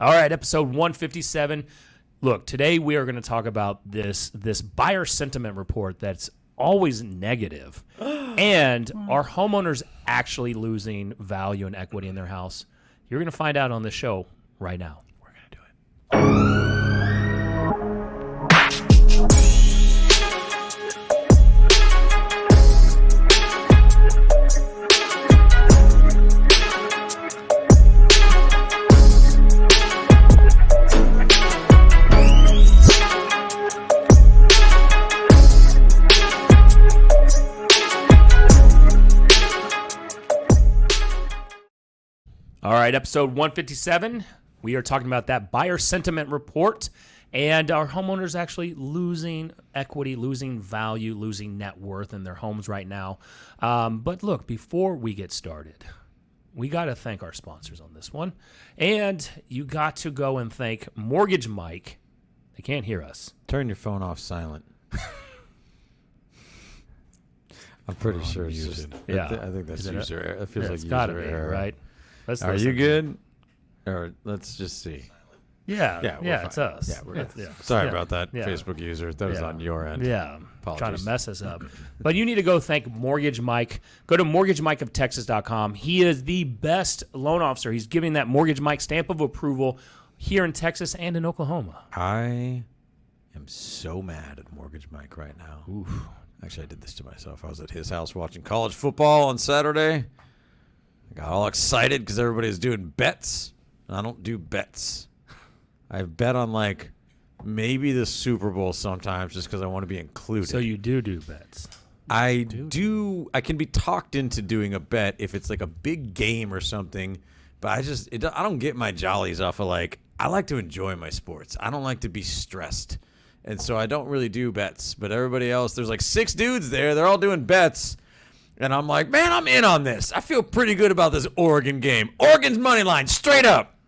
All right, episode 157. Look, today we are going to talk about this buyer sentiment report that's always negative. And are homeowners actually losing value and equity in their house? You're going to find out on the show right now. We're going to do it. All right, episode 157. We are talking about that buyer sentiment report, and are homeowners actually losing equity, losing value, losing net worth in their homes right now? But look, before we get started, we got to thank our sponsors on this one, and you got to go and thank Mortgage Mike. They can't hear us. Turn your phone off silent. I'm pretty sure it's just, yeah. I think that's user error. It feels like it's user gotta be, error. right? Are you good? Or let's just see. Yeah, it's us. Yeah, we're good. Yeah. Sorry Yeah. about that, Yeah. Facebook user. That was on your end. Yeah, Apologies. trying to mess us up. But you need to go thank Mortgage Mike. Go to mortgagemikeoftexas.com. He is the best loan officer. He's giving that Mortgage Mike stamp of approval here in Texas and in Oklahoma. I am so mad at Mortgage Mike right now. Oof. Actually, I did this to myself. I was at his house watching college football on Saturday. I got all excited because everybody's doing bets. And I don't do bets. I bet on like maybe the Super Bowl sometimes just because I want to be included. So you do bets. I do. I can be talked into doing a bet if it's like a big game or something. But I don't get my jollies off of like, I like to enjoy my sports. I don't like to be stressed. And so I don't really do bets. But everybody else, there's like 6 dudes there. They're all doing bets. And I'm like, man, I'm in on this. I feel pretty good about this Oregon game. Oregon's money line, straight up.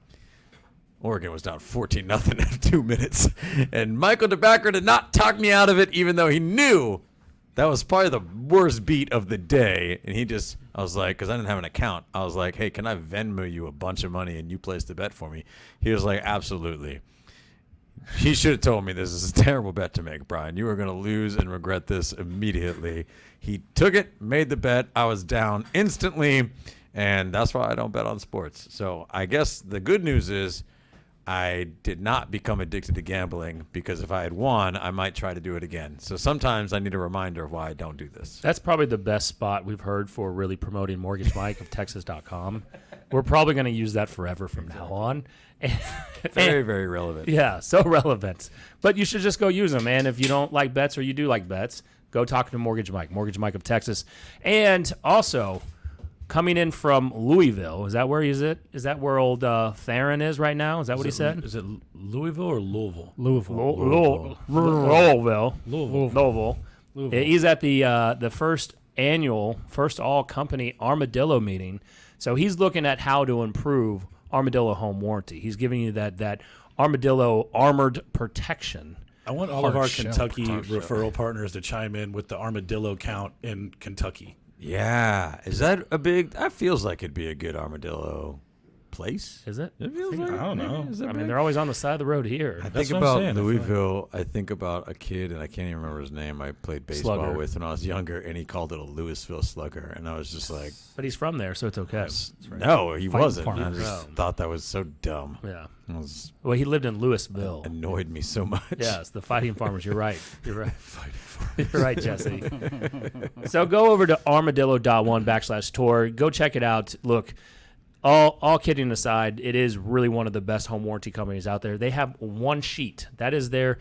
Oregon was down 14-0 after 2 minutes. And Michael DeBacker did not talk me out of it, even though he knew that was probably the worst beat of the day. And I was like, because I didn't have an account. I was like, hey, can I Venmo you a bunch of money and you place the bet for me? He was like, absolutely. He should have told me this is a terrible bet to make, Brian. You are going to lose and regret this immediately. He took it, made the bet. I was down instantly, and that's why I don't bet on sports. So I guess the good news is I did not become addicted to gambling, because if I had won, I might try to do it again. So sometimes I need a reminder of why I don't do this. That's probably the best spot we've heard for really promoting Mortgage Mike of Texas.com. We're probably going to use that forever from now on. Very, very relevant. Yeah, so relevant. But you should just go use them, man. If you don't like bets or you do like bets, go talk to Mortgage Mike of Texas. And also, coming in from Louisville, is that where he's at? Is that where old Theron is right now? Is that what he said? Is it Louisville or Louisville? Louisville. He's at the first all company Armadillo meeting. So he's looking at how to improve Armadillo home warranty. He's giving you that Armadillo armored protection. I want all of our Kentucky referral partners to chime in with the Armadillo count in Kentucky. Yeah. Is that a big... That feels like it'd be a good Armadillo place. Is it? It feels like... I don't know. I mean, they're always on the side of the road here. I That's think what I'm about saying. Louisville. I think about a kid, and I can't even remember his name. I played baseball Slugger. with when I was younger, and he called it a Louisville Slugger, and I was just like... But he's from there, so it's okay. No, he wasn't. farm. I just thought that was so dumb. Yeah. It Well, he lived in Louisville. annoyed me so much. Yes, the Fighting Farmers. You're right. You're right, Jesse. So go over to armadillo.1/tour. Go check it out. Look, all kidding aside, it is really one of the best home warranty companies out there. They have one sheet. That is their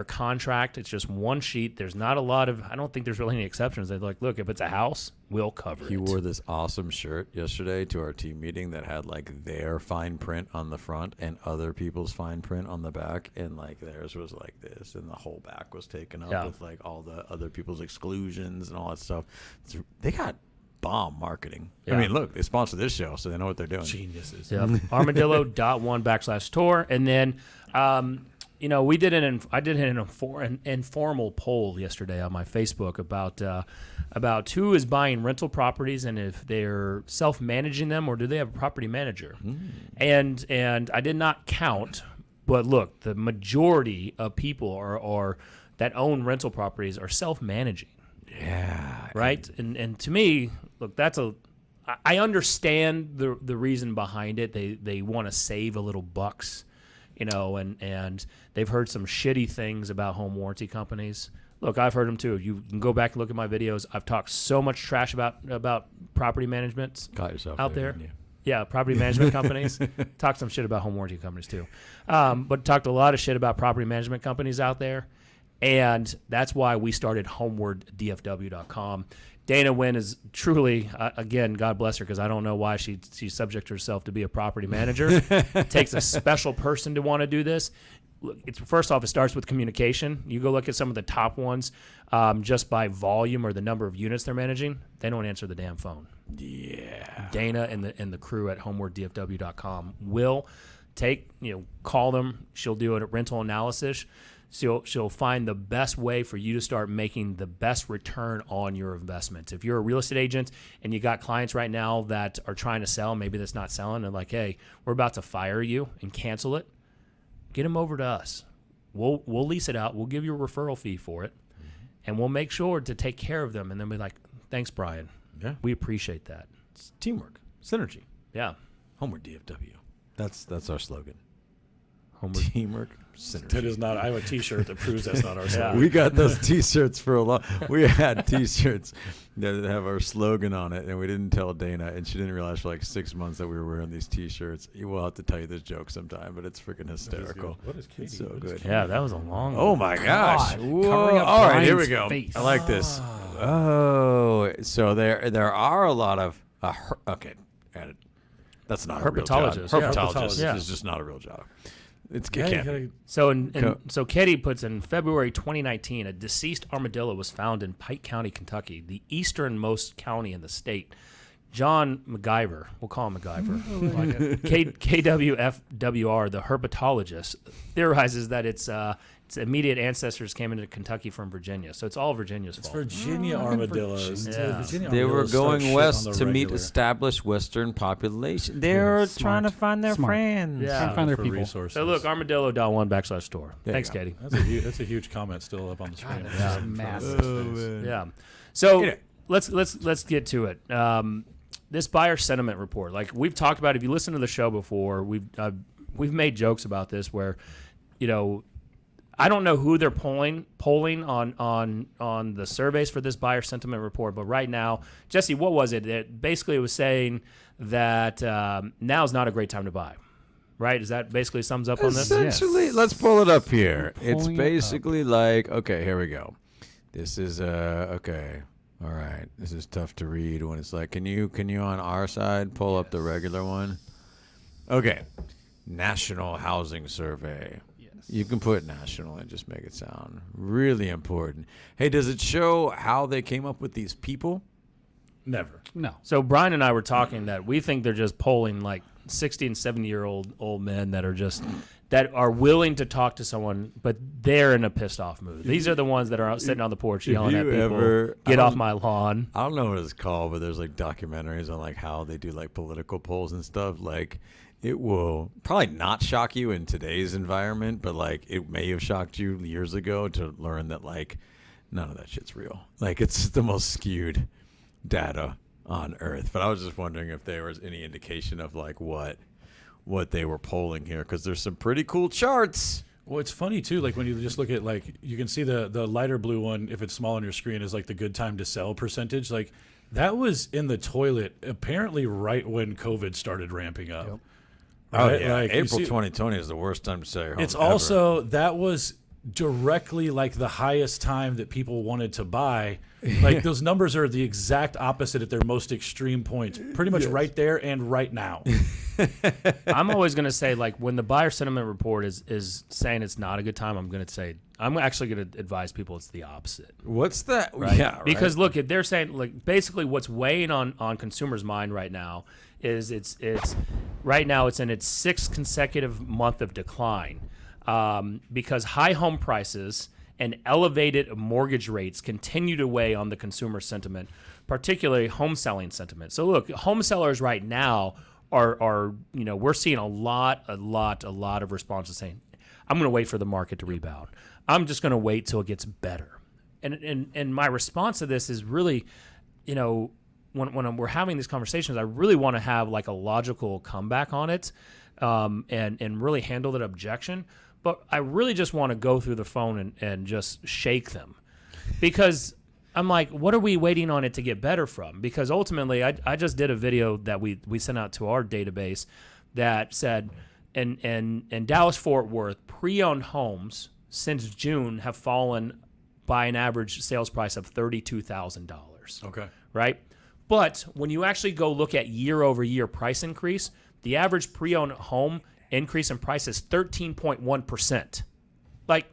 contract. It's just one sheet. There's not a lot of, I don't think there's really any exceptions. They're like, look, if it's a house, we'll cover it. He wore this awesome shirt yesterday to our team meeting that had like their fine print on the front and other people's fine print on the back, and like theirs was like this, and the whole back was taken up with like all the other people's exclusions and all that stuff. They got bomb marketing. Yeah. I mean, look, they sponsor this show, so they know what they're doing. Geniuses. Yep. Armadillo.1/tour. And then, we did I did an informal poll yesterday on my Facebook about who is buying rental properties and if they're self-managing them or do they have a property manager. And I did not count, but look, the majority of people are that own rental properties are self-managing. Yeah. Right. And to me, look, I understand the reason behind it. They want to save a little bucks, and they've heard some shitty things about home warranty companies. Look, I've heard them too. You can go back and look at my videos. I've talked so much trash about property management out there. Yeah, property management companies. Talked some shit about home warranty companies too. But talked a lot of shit about property management companies out there. And that's why we started HomeWordDFW.com. Dana Wynn is truly, again, God bless her, because I don't know why she subjects herself to be a property manager. It takes a special person to want to do this. First off, it starts with communication. You go look at some of the top ones just by volume or the number of units they're managing. They don't answer the damn phone. Yeah. Dana and the crew at HomeWordDFW.com will call them. She'll do a rental analysis. She'll find the best way for you to start making the best return on your investments. If you're a real estate agent and you got clients right now that are trying to sell, maybe that's not selling, and like, hey, we're about to fire you and cancel it, get them over to us. We'll lease it out. We'll give you a referral fee for it, and we'll make sure to take care of them. And then be like, thanks, Brian. Yeah. We appreciate that. It's teamwork, synergy. Yeah. Homeward DFW. That's our slogan. Homeward. Teamwork, synergy. That is not. I have a T-shirt that proves that's not our slogan. We got those T-shirts for a long. We had T-shirts that have our slogan on it, and we didn't tell Dana, and she didn't realize for like 6 months that we were wearing these T-shirts. We'll have to tell you this joke sometime, but it's freaking hysterical. What is Katie? It's so good. Yeah, that was a long Oh my gosh! Covering Whoa. up All right, here we Brian's go. face. I like this. Oh, so there are a lot of okay. That's not a real job. Herpetologist. Yeah. Herpetologist Yeah. is just not a real job. It Yeah, can't you be. gotta- So Katie puts in February 2019, a deceased armadillo was found in Pike County, Kentucky, the easternmost county in the state. John MacGyver, we'll call him MacGyver, KWFWR, the herpetologist, theorizes that its immediate ancestors came into Kentucky from Virginia. So it's all Virginia's fault. Virginia armadillos. Yeah. Virginia They were armadillos start going shit west on the to meet regular. established Western population. They're Smart. trying to find their Smart. friends. Yeah. Trying to find their For people. resources. So look, armadillo.1/store. There you Thanks, go. Katie. That's a huge comment still up on the screen. that's just massive. Yeah. So Get it. let's get to it. This buyer sentiment report, like we've talked about, if you listen to the show before, we've made jokes about this where, I don't know who they're polling on the surveys for this buyer sentiment report, but right now, Jesse, what was it? It was saying that now is not a great time to buy. Right? Is that basically sums up on this? Essentially, Yes. let's pull it up here. It's Pulling it basically like, okay, here we go. This is okay. All right. This is tough to read when it's like, can you on our side pull up the regular one? Okay. National Housing Survey. You can put national and just make it sound really important. Hey, does it show how they came up with these people? Never. No. So Brian and I were talking that we think they're just polling like 60 and 70-year-old men that are willing to talk to someone, but they're in a pissed off mood. These are the ones that are out sitting on the porch yelling at people, get off my lawn. I don't know what it's called, but there's like documentaries on like how they do like political polls and stuff. Like it will probably not shock you in today's environment, but like it may have shocked you years ago to learn that like none of that shit's real. Like it's the most skewed data on earth. But I was just wondering if there was any indication of like what they were polling here, because there's some pretty cool charts. Well, it's funny too. Like when you just look at like you can see the lighter blue one, if it's small on your screen, is like the good time to sell percentage. Like that was in the toilet apparently right when COVID started ramping up. Yep. Right? Oh yeah, Like, you April see- 2020 is the worst time to sell your home. It's ever. also that was directly like the highest time that people wanted to buy. Like those numbers are the exact opposite at their most extreme points. Pretty much right there and right now. I'm always going to say, like, when the buyer sentiment report is saying it's not a good time, I'm actually going to advise people it's the opposite. What's that? Right? Yeah, right. Because look, if they're saying, like, basically what's weighing on consumers' mind right now is it's right now it's in its sixth consecutive month of decline. because high home prices and elevated mortgage rates continue to weigh on the consumer sentiment, particularly home selling sentiment. So look, home sellers right now are we're seeing a lot of responses saying, I'm going to wait for the market to rebound. I'm just going to wait till it gets better. And my response to this is really, when we're having these conversations, I really want to have like a logical comeback on it, and really handle that objection. But I really just want to go through the phone and just shake them, because I'm like, what are we waiting on it to get better from? Because ultimately, I just did a video that we sent out to our database that said, in Dallas-Fort Worth, pre-owned homes since June have fallen by an average sales price of $32,000. Okay. Right? But when you actually go look at year-over-year price increase, the average pre-owned home increase in price is 13.1%. Like,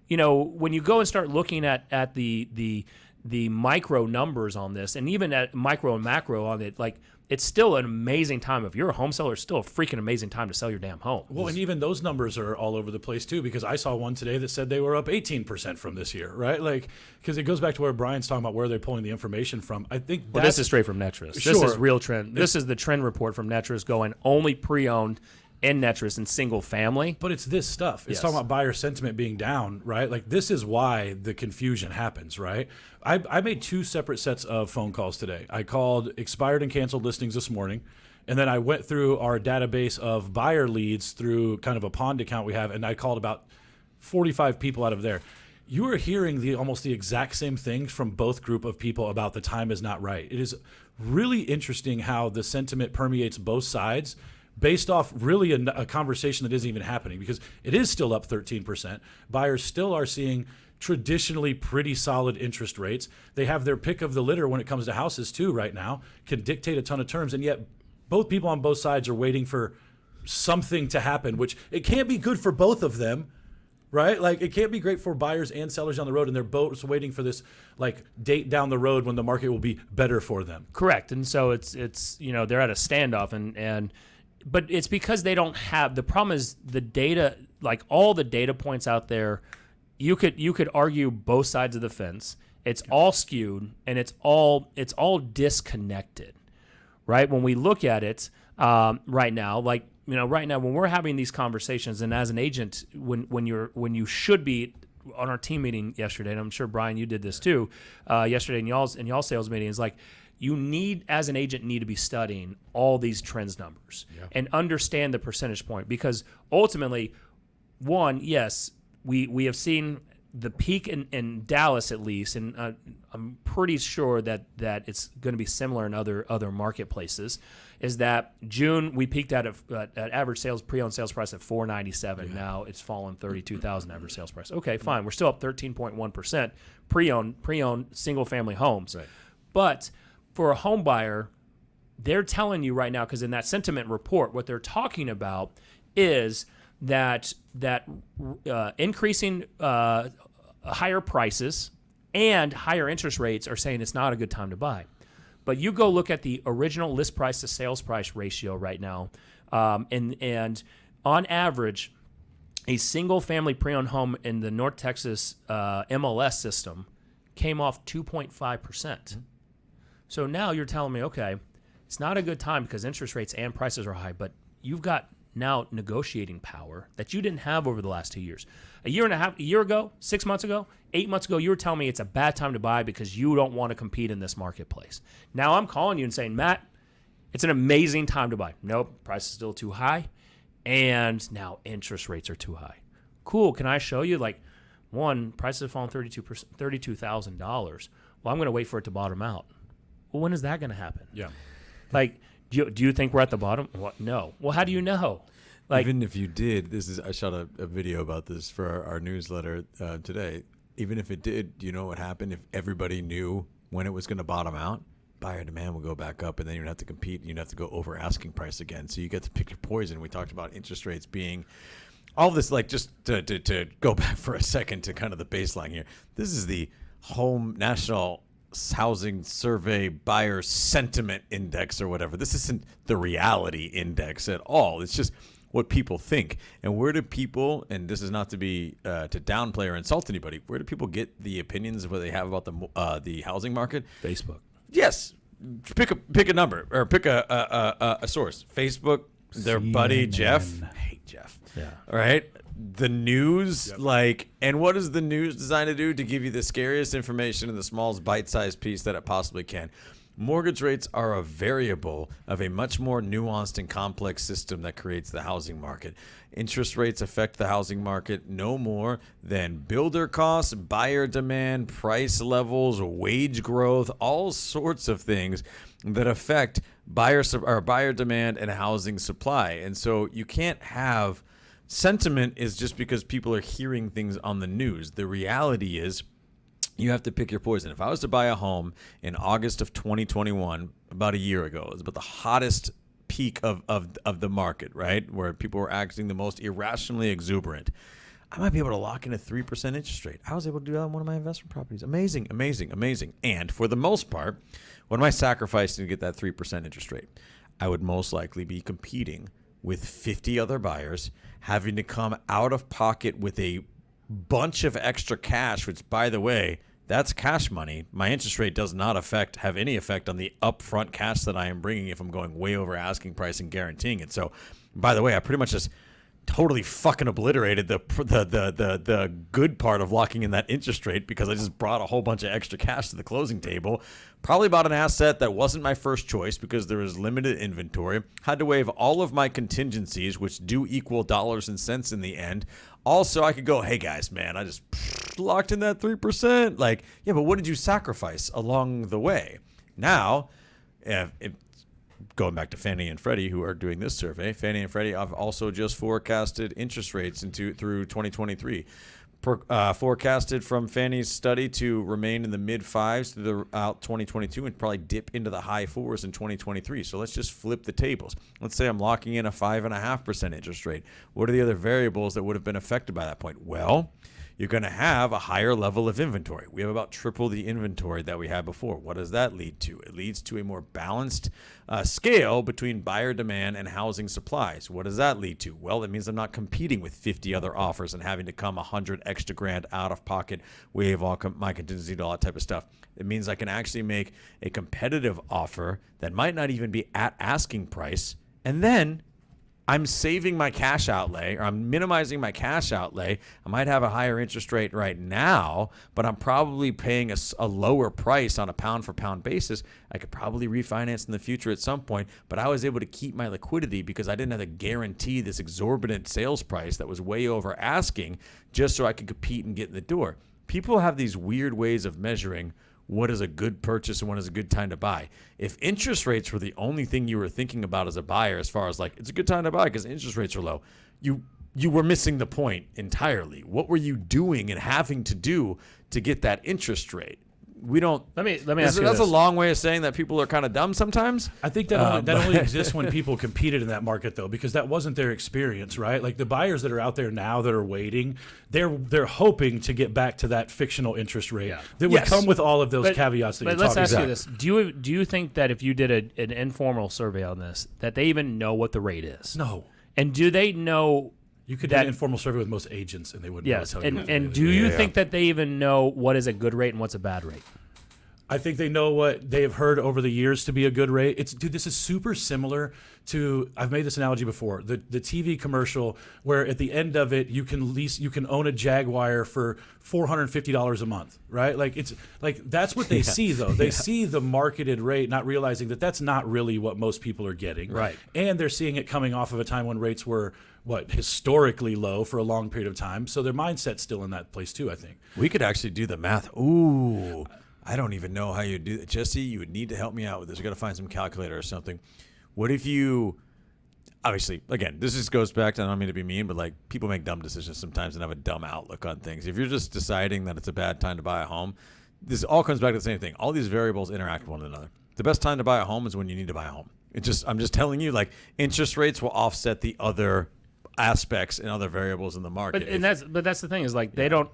when you go and start looking at the micro numbers on this, and even at micro and macro on it, like, it's still an amazing time. If you're a home seller, it's still a freaking amazing time to sell your damn home. Well, and even those numbers are all over the place too, because I saw one today that said they were up 18% from this year, right? Like, because it goes back to where Brian's talking about where they're pulling the information from. I think this is straight from Netris. Sure. This is real trend. This is the trend report from Netris going only pre-owned in Netris and single family. But it's this stuff. It's Yes. talking about buyer sentiment being down, right? Like, this is why the confusion happens, right? I made 2 separate sets of phone calls today. I called expired and canceled listings this morning, and then I went through our database of buyer leads through kind of a pond account we have, and I called about 45 people out of there. You are hearing almost the exact same things from both group of people about the time is not right. It is really interesting how the sentiment permeates both sides, based off really a conversation that isn't even happening, because it is still up 13%. Buyers still are seeing traditionally pretty solid interest rates. They have their pick of the litter when it comes to houses too right now, can dictate a ton of terms, and yet both people on both sides are waiting for something to happen, which it can't be good for both of them, right? Like, it can't be great for buyers and sellers down the road, and they're both waiting for this like date down the road when the market will be better for them. Correct. And so it's they're at a standoff, but it's because they don't have, the problem is the data, like all the data points out there, you could argue both sides of the fence. It's all skewed and it's all disconnected, right? When we look at it right now, like, right now when we're having these conversations, and as an agent, when you should be on our team meeting yesterday, and I'm sure Brian, you did this too, yesterday in y'all sales meeting, is like, you as an agent need to be studying all these trends numbers and understand the percentage point, because ultimately, one, yes, we have seen the peak in Dallas at least, and I'm pretty sure that it's going to be similar in other marketplaces, is that June we peaked at average pre-owned sales price at $497. Now it's fallen $32,000 average sales price. Okay, fine. We're still up 13.1% pre-owned single family homes. Right. But for a home buyer, they're telling you right now, because in that sentiment report, what they're talking about is that increasing higher prices and higher interest rates are saying it's not a good time to buy. But you go look at the original list price to sales price ratio right now, and on average, a single family pre-owned home in the North Texas MLS system came off 2.5%. So now you're telling me, okay, it's not a good time because interest rates and prices are high, but you've got now negotiating power that you didn't have over the last 2 years. A year ago, 6 months ago, 8 months ago, you were telling me it's a bad time to buy because you don't want to compete in this marketplace. Now I'm calling you and saying, Matt, it's an amazing time to buy. Nope, price is still too high, and now interest rates are too high. Cool, can I show you? Like, one, prices have fallen $32,000. Well, I'm going to wait for it to bottom out. Well, when is that going to happen? Yeah. Like, do you think we're at the bottom? What? No. Well, how do you know? Like, even if you did, I shot a video about this for our newsletter today. Even if it did, do you know what happened if everybody knew when it was going to bottom out? Buyer demand will go back up, and then you'd have to compete, and you'd have to go over asking price again. So you get to pick your poison. We talked about interest rates being all this, like, just to go back for a second to kind of the baseline here. This is the National Housing Survey Buyer Sentiment Index or whatever. This isn't the reality index at all. It's just what people think. And where do people, and this is not to be to downplay or insult anybody, where do people get the opinions of what they have about the housing market? Facebook. Yes. Pick a number or pick a source. Facebook, their buddy Jeff. I hate Jeff. Yeah. All right. The news, and what is the news designed to do? To give you the scariest information in the smallest bite-sized piece that it possibly can. Mortgage rates are a variable of a much more nuanced and complex system that creates the housing market. Interest rates affect the housing market no more than builder costs, buyer demand, price levels, wage growth, all sorts of things that affect buyer demand and housing supply. And so you can't have sentiment is just because people are hearing things on the news. The reality is you have to pick your poison. If I was to buy a home in August of 2021, about a year ago, it was about the hottest peak of the market, right? Where people were acting the most irrationally exuberant. I might be able to lock in a 3% interest rate. I was able to do that on one of my investment properties. Amazing, amazing, amazing. And for the most part, what am I sacrificing to get that 3% interest rate? I would most likely be competing with 50 other buyers, having to come out of pocket with a bunch of extra cash, which, by the way, that's cash money. My interest rate does not have any effect on the upfront cash that I am bringing if I'm going way over asking price and guaranteeing it. So, by the way, I pretty much just totally fucking obliterated the good part of locking in that interest rate because I just brought a whole bunch of extra cash to the closing table. Probably bought an asset that wasn't my first choice because there was limited inventory. Had to waive all of my contingencies, which do equal dollars and cents in the end. Also, I could go, hey guys, man, I just locked in that 3%. Like, yeah, but what did you sacrifice along the way? Now, going back to Fannie and Freddie, who are doing this survey, Fannie and Freddie have also just forecasted interest rates through 2023. Forecasted from Fannie's study to remain in the mid-5s throughout 2022 and probably dip into the high 4s in 2023. So let's just flip the tables. Let's say I'm locking in a 5.5% interest rate. What are the other variables that would have been affected by that point? Well, you're going to have a higher level of inventory. We have about triple the inventory that we had before. What does that lead to? It leads to a more balanced scale between buyer demand and housing supplies. What does that lead to? Well, it means I'm not competing with 50 other offers and having to come 100 extra grand out of pocket, waive all my contingency, all that type of stuff. It means I can actually make a competitive offer that might not even be at asking price, and then I'm saving my cash outlay, or I'm minimizing my cash outlay. I might have a higher interest rate right now, but I'm probably paying a lower price on a pound-for-pound basis. I could probably refinance in the future at some point, but I was able to keep my liquidity because I didn't have to guarantee this exorbitant sales price that was way over asking just so I could compete and get in the door. People have these weird ways of measuring what is a good purchase and when is a good time to buy. If interest rates were the only thing you were thinking about as a buyer, as far as like, it's a good time to buy because interest rates are low, you were missing the point entirely. What were you doing and having to do to get that interest rate? We don't. Let me ask you That's this. a long way of saying that people are kind of dumb sometimes. I think that only exists when people competed in that market, though, because that wasn't their experience, right? Like the buyers that are out there now that are waiting, they're hoping to get back to that fictional interest rate that would come with all of those caveats that you're talking about. But let's ask you this: Do you think that if you did an informal survey on this, that they even know what the rate is? No. And do they know? You could do an informal survey with most agents, and they wouldn't Yes, really tell you. and do you think that they even know what is a good rate and what's a bad rate? I think they know what they have heard over the years to be a good rate. Dude, this is super similar to, I've made this analogy before, the TV commercial where at the end of it you can own a Jaguar for $450 a month, right? Like it's like that's what they see though. They see the marketed rate, not realizing that that's not really what most people are getting. Right. And they're seeing it coming off of a time when rates were historically low for a long period of time. So their mindset's still in that place too, I think. We could actually do the math. Ooh. I don't even know how you do that. Jesse, you would need to help me out with this. We got to find some calculator or something. What if you, obviously, again, this just goes back to, I don't mean to be mean, but like people make dumb decisions sometimes and have a dumb outlook on things. If you're just deciding that it's a bad time to buy a home, this all comes back to the same thing. All these variables interact with one another. The best time to buy a home is when you need to buy a home. I'm just telling you, like interest rates will offset the other aspects and other variables in the market. But that's the thing is like they don't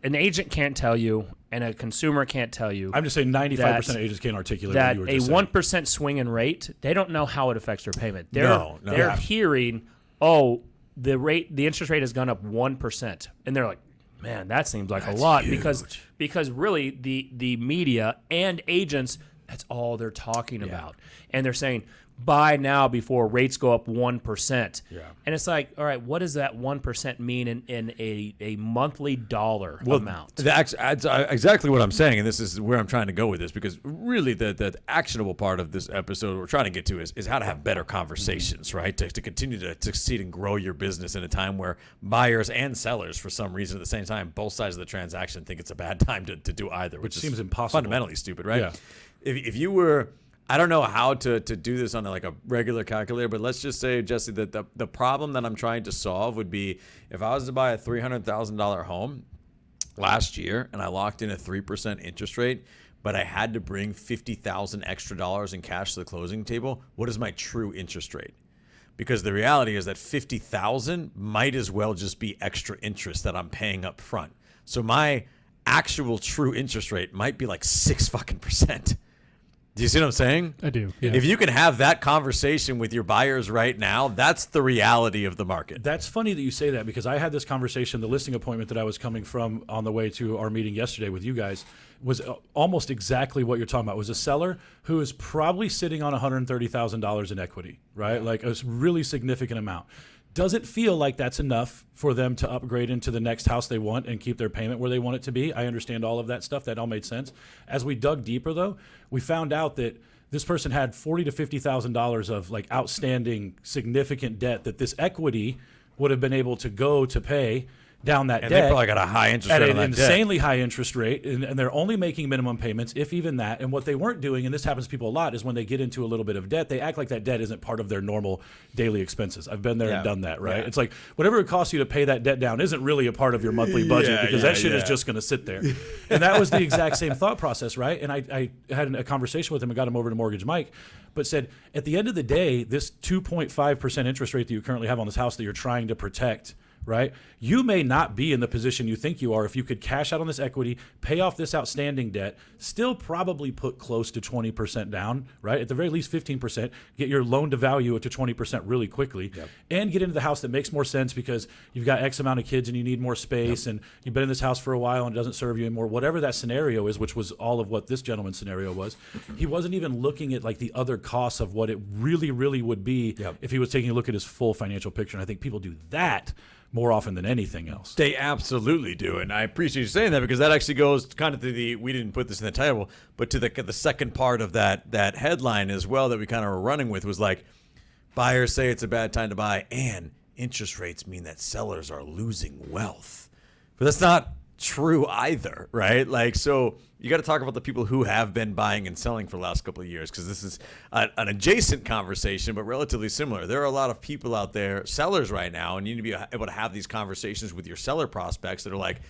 an agent can't tell you and a consumer can't tell you. I'm just saying 95% of agents can't articulate that what you were a just 1% swing in rate, they don't know how it affects their payment. They're hearing, the interest rate has gone up 1%, and they're like, man, that seems like That's a lot huge. because really the media and agents, that's all they're talking about, and they're saying buy now before rates go up 1%. Yeah. And it's like, all right, what does that 1% mean in a monthly dollar amount? That's exactly what I'm saying, and this is where I'm trying to go with this, because really the actionable part of this episode we're trying to get to is how to have better conversations, right? To continue to succeed and grow your business in a time where buyers and sellers, for some reason at the same time, both sides of the transaction think it's a bad time to do either, which seems is impossible. fundamentally stupid, right? Yeah. If you were, I don't know how to do this on like a regular calculator, but let's just say, Jesse, that the problem that I'm trying to solve would be if I was to buy a $300,000 home last year and I locked in a 3% interest rate, but I had to bring $50,000 extra dollars in cash to the closing table, what is my true interest rate? Because the reality is that $50,000 might as well just be extra interest that I'm paying up front. So my actual true interest rate might be like 6%. Do you see what I'm saying? I do. Yeah. If you can have that conversation with your buyers right now, that's the reality of the market. That's funny that you say that, because I had this conversation, the listing appointment that I was coming from on the way to our meeting yesterday with you guys was almost exactly what you're talking about. It was a seller who is probably sitting on $130,000 in equity, right? Like a really significant amount. Doesn't feel like that's enough for them to upgrade into the next house they want and keep their payment where they want it to be. I understand all of that stuff. That all made sense. As we dug deeper, though, we found out that this person had $40,000 to $50,000 of like outstanding significant debt that this equity would have been able to go to pay down that And debt. they probably got a high interest at rate an on that insanely high interest rate, and they're only making minimum payments, if even that. And what they weren't doing, and this happens to people a lot, is when they get into a little bit of debt, they act like that debt isn't part of their normal daily expenses. I've been there and done that, right? Yeah. It's like whatever it costs you to pay that debt down isn't really a part of your monthly budget, because that shit is just going to sit there. And that was the exact same thought process, right? And I had a conversation with him and got him over to Mortgage Mike, but said, at the end of the day, this 2.5% interest rate that you currently have on this house that you're trying to protect, right? You may not be in the position you think you are if you could cash out on this equity, pay off this outstanding debt, still probably put close to 20% down, right? At the very least 15%, get your loan to value to 20% really quickly, and get into the house that makes more sense because you've got X amount of kids and you need more space, and you've been in this house for a while and it doesn't serve you anymore. Whatever that scenario is, which was all of what this gentleman's scenario was, he wasn't even looking at like the other costs of what it really, really would be if he was taking a look at his full financial picture. And I think people do that more often than anything else. They absolutely do, and I appreciate you saying that, because that actually goes kind of to we didn't put this in the title, but to the second part of that headline as well that we kind of were running with, was like, buyers say it's a bad time to buy, and interest rates mean that sellers are losing wealth. But that's not true either, right? Like, so you got to talk about the people who have been buying and selling for the last couple of years, because this is an adjacent conversation, but relatively similar. There are a lot of people out there, sellers right now, and you need to be able to have these conversations with your seller prospects that are like,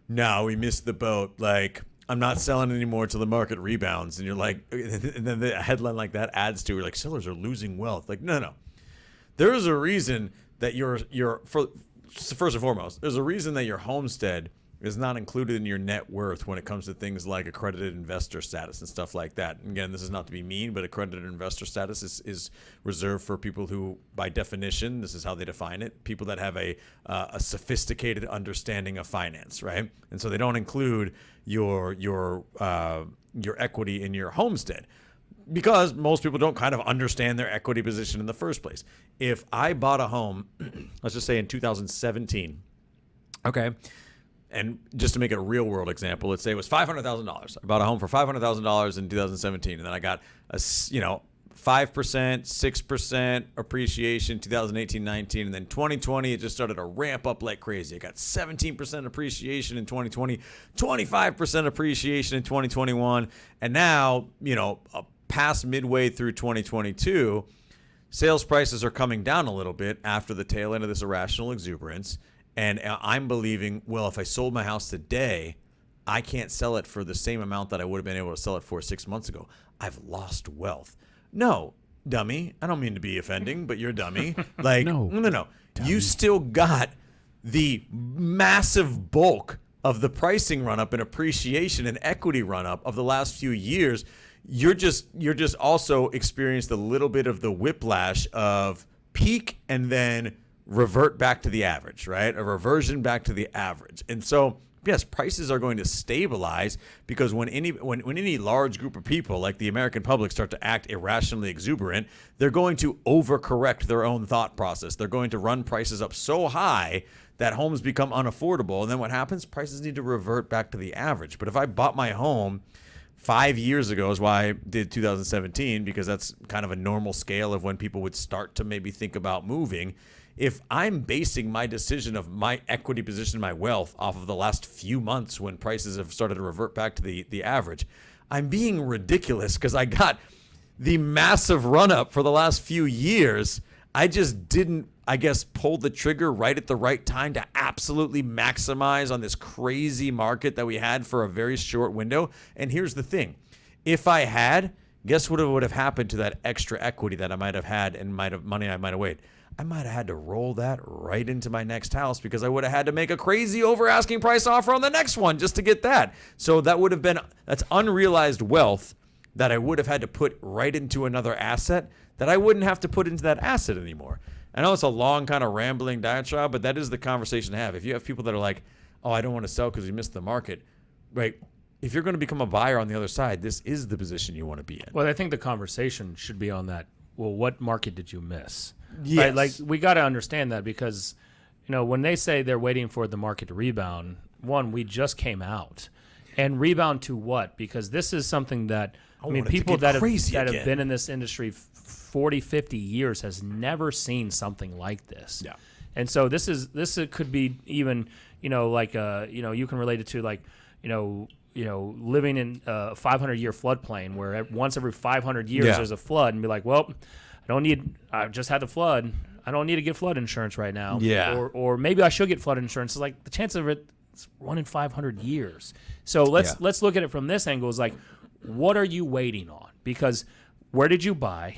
no, we missed the boat. Like, I'm not selling anymore till the market rebounds. And you're like, and then the headline like that adds to it, like, sellers are losing wealth. Like, no. There is a reason that first and foremost, there's a reason that your homestead is not included in your net worth when it comes to things like accredited investor status and stuff like that. And again, this is not to be mean, but accredited investor status is reserved for people who, by definition, this is how they define it, people that have a sophisticated understanding of finance, right? And so they don't include your equity in your homestead, because most people don't kind of understand their equity position in the first place. If I bought a home, let's just say in 2017, okay, and just to make it a real world example, let's say it was $500,000. I bought a home for $500,000 in 2017, and then I got 5%, 6% appreciation 2018-19, and then 2020 it just started to ramp up like crazy. I got 17% appreciation in 2020, 25% appreciation in 2021, and now, past midway through 2022, sales prices are coming down a little bit after the tail end of this irrational exuberance. And I'm believing, well, if I sold my house today, I can't sell it for the same amount that I would have been able to sell it for 6 months ago. I've lost wealth. No, dummy. I don't mean to be offending, but you're a dummy. Like, no. Dummy. You still got the massive bulk of the pricing run up and appreciation and equity run up of the last few years, you're just also experienced a little bit of the whiplash of peak and then revert back to the average, right? A reversion back to the average. And so, yes, prices are going to stabilize because when any large group of people like the American public start to act irrationally exuberant, they're going to overcorrect their own thought process. They're going to run prices up so high that homes become unaffordable. And then what happens? Prices need to revert back to the average. But if I bought my home 5 years ago, is why I did 2017, because that's kind of a normal scale of when people would start to maybe think about moving. If I'm basing my decision of my equity position, my wealth, off of the last few months when prices have started to revert back to the average, I'm being ridiculous because I got the massive run up for the last few years. I just didn't, I guess, pull the trigger right at the right time to absolutely maximize on this crazy market that we had for a very short window. And here's the thing. If I had, guess what would have happened to that extra equity that I might have had and money I might have weighed? I might have had to roll that right into my next house because I would have had to make a crazy over asking price offer on the next one just to get that. So that would have been, that's unrealized wealth that I would have had to put right into another asset that I wouldn't have to put into that asset anymore. I know it's a long kind of rambling diatribe, but that is the conversation to have. If you have people that are like, oh, I don't want to sell because we missed the market, right? If you're going to become a buyer on the other side, this is the position you want to be in. Well, I think the conversation should be on that. Well, what market did you miss? Yes. Right? Like, we got to understand that because, when they say they're waiting for the market to rebound, one, we just came out. And rebound to what? Because this is something that, people that have been in this industry 40, 50 years has never seen something like this. Yeah. And so this could be even, you can relate it to like, living in a 500-year floodplain where once every 500 years there's a flood and be like, well, I just had the flood. I don't need to get flood insurance right now. Yeah. Or maybe I should get flood insurance. It's like the chance of it is 1 in 500 years. So let's look at it from this angle. Is like, what are you waiting on? Because where did you buy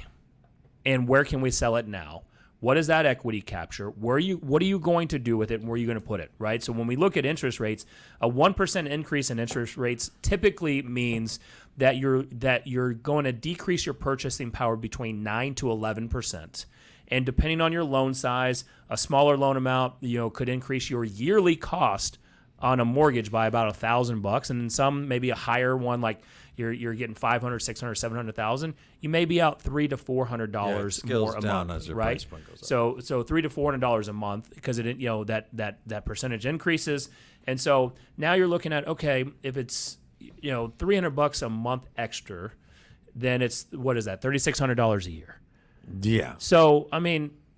and where can we sell it now? What is that equity capture? What are you going to do with it and where are you going to put it, right? So when we look at interest rates, a 1% increase in interest rates typically means that you're going to decrease your purchasing power between 9 to 11%. And depending on your loan size, a smaller loan amount, could increase your yearly cost on a mortgage by about $1,000, and in some maybe a higher one like you're getting $500, $600, $700,000, you may be out $300 to $400 more a month, right? So $300 to $400 a month because it that percentage increases, and so now you're looking at, okay, if it's $300 a month extra, then it's, what is that, $3,600 a year? Yeah. So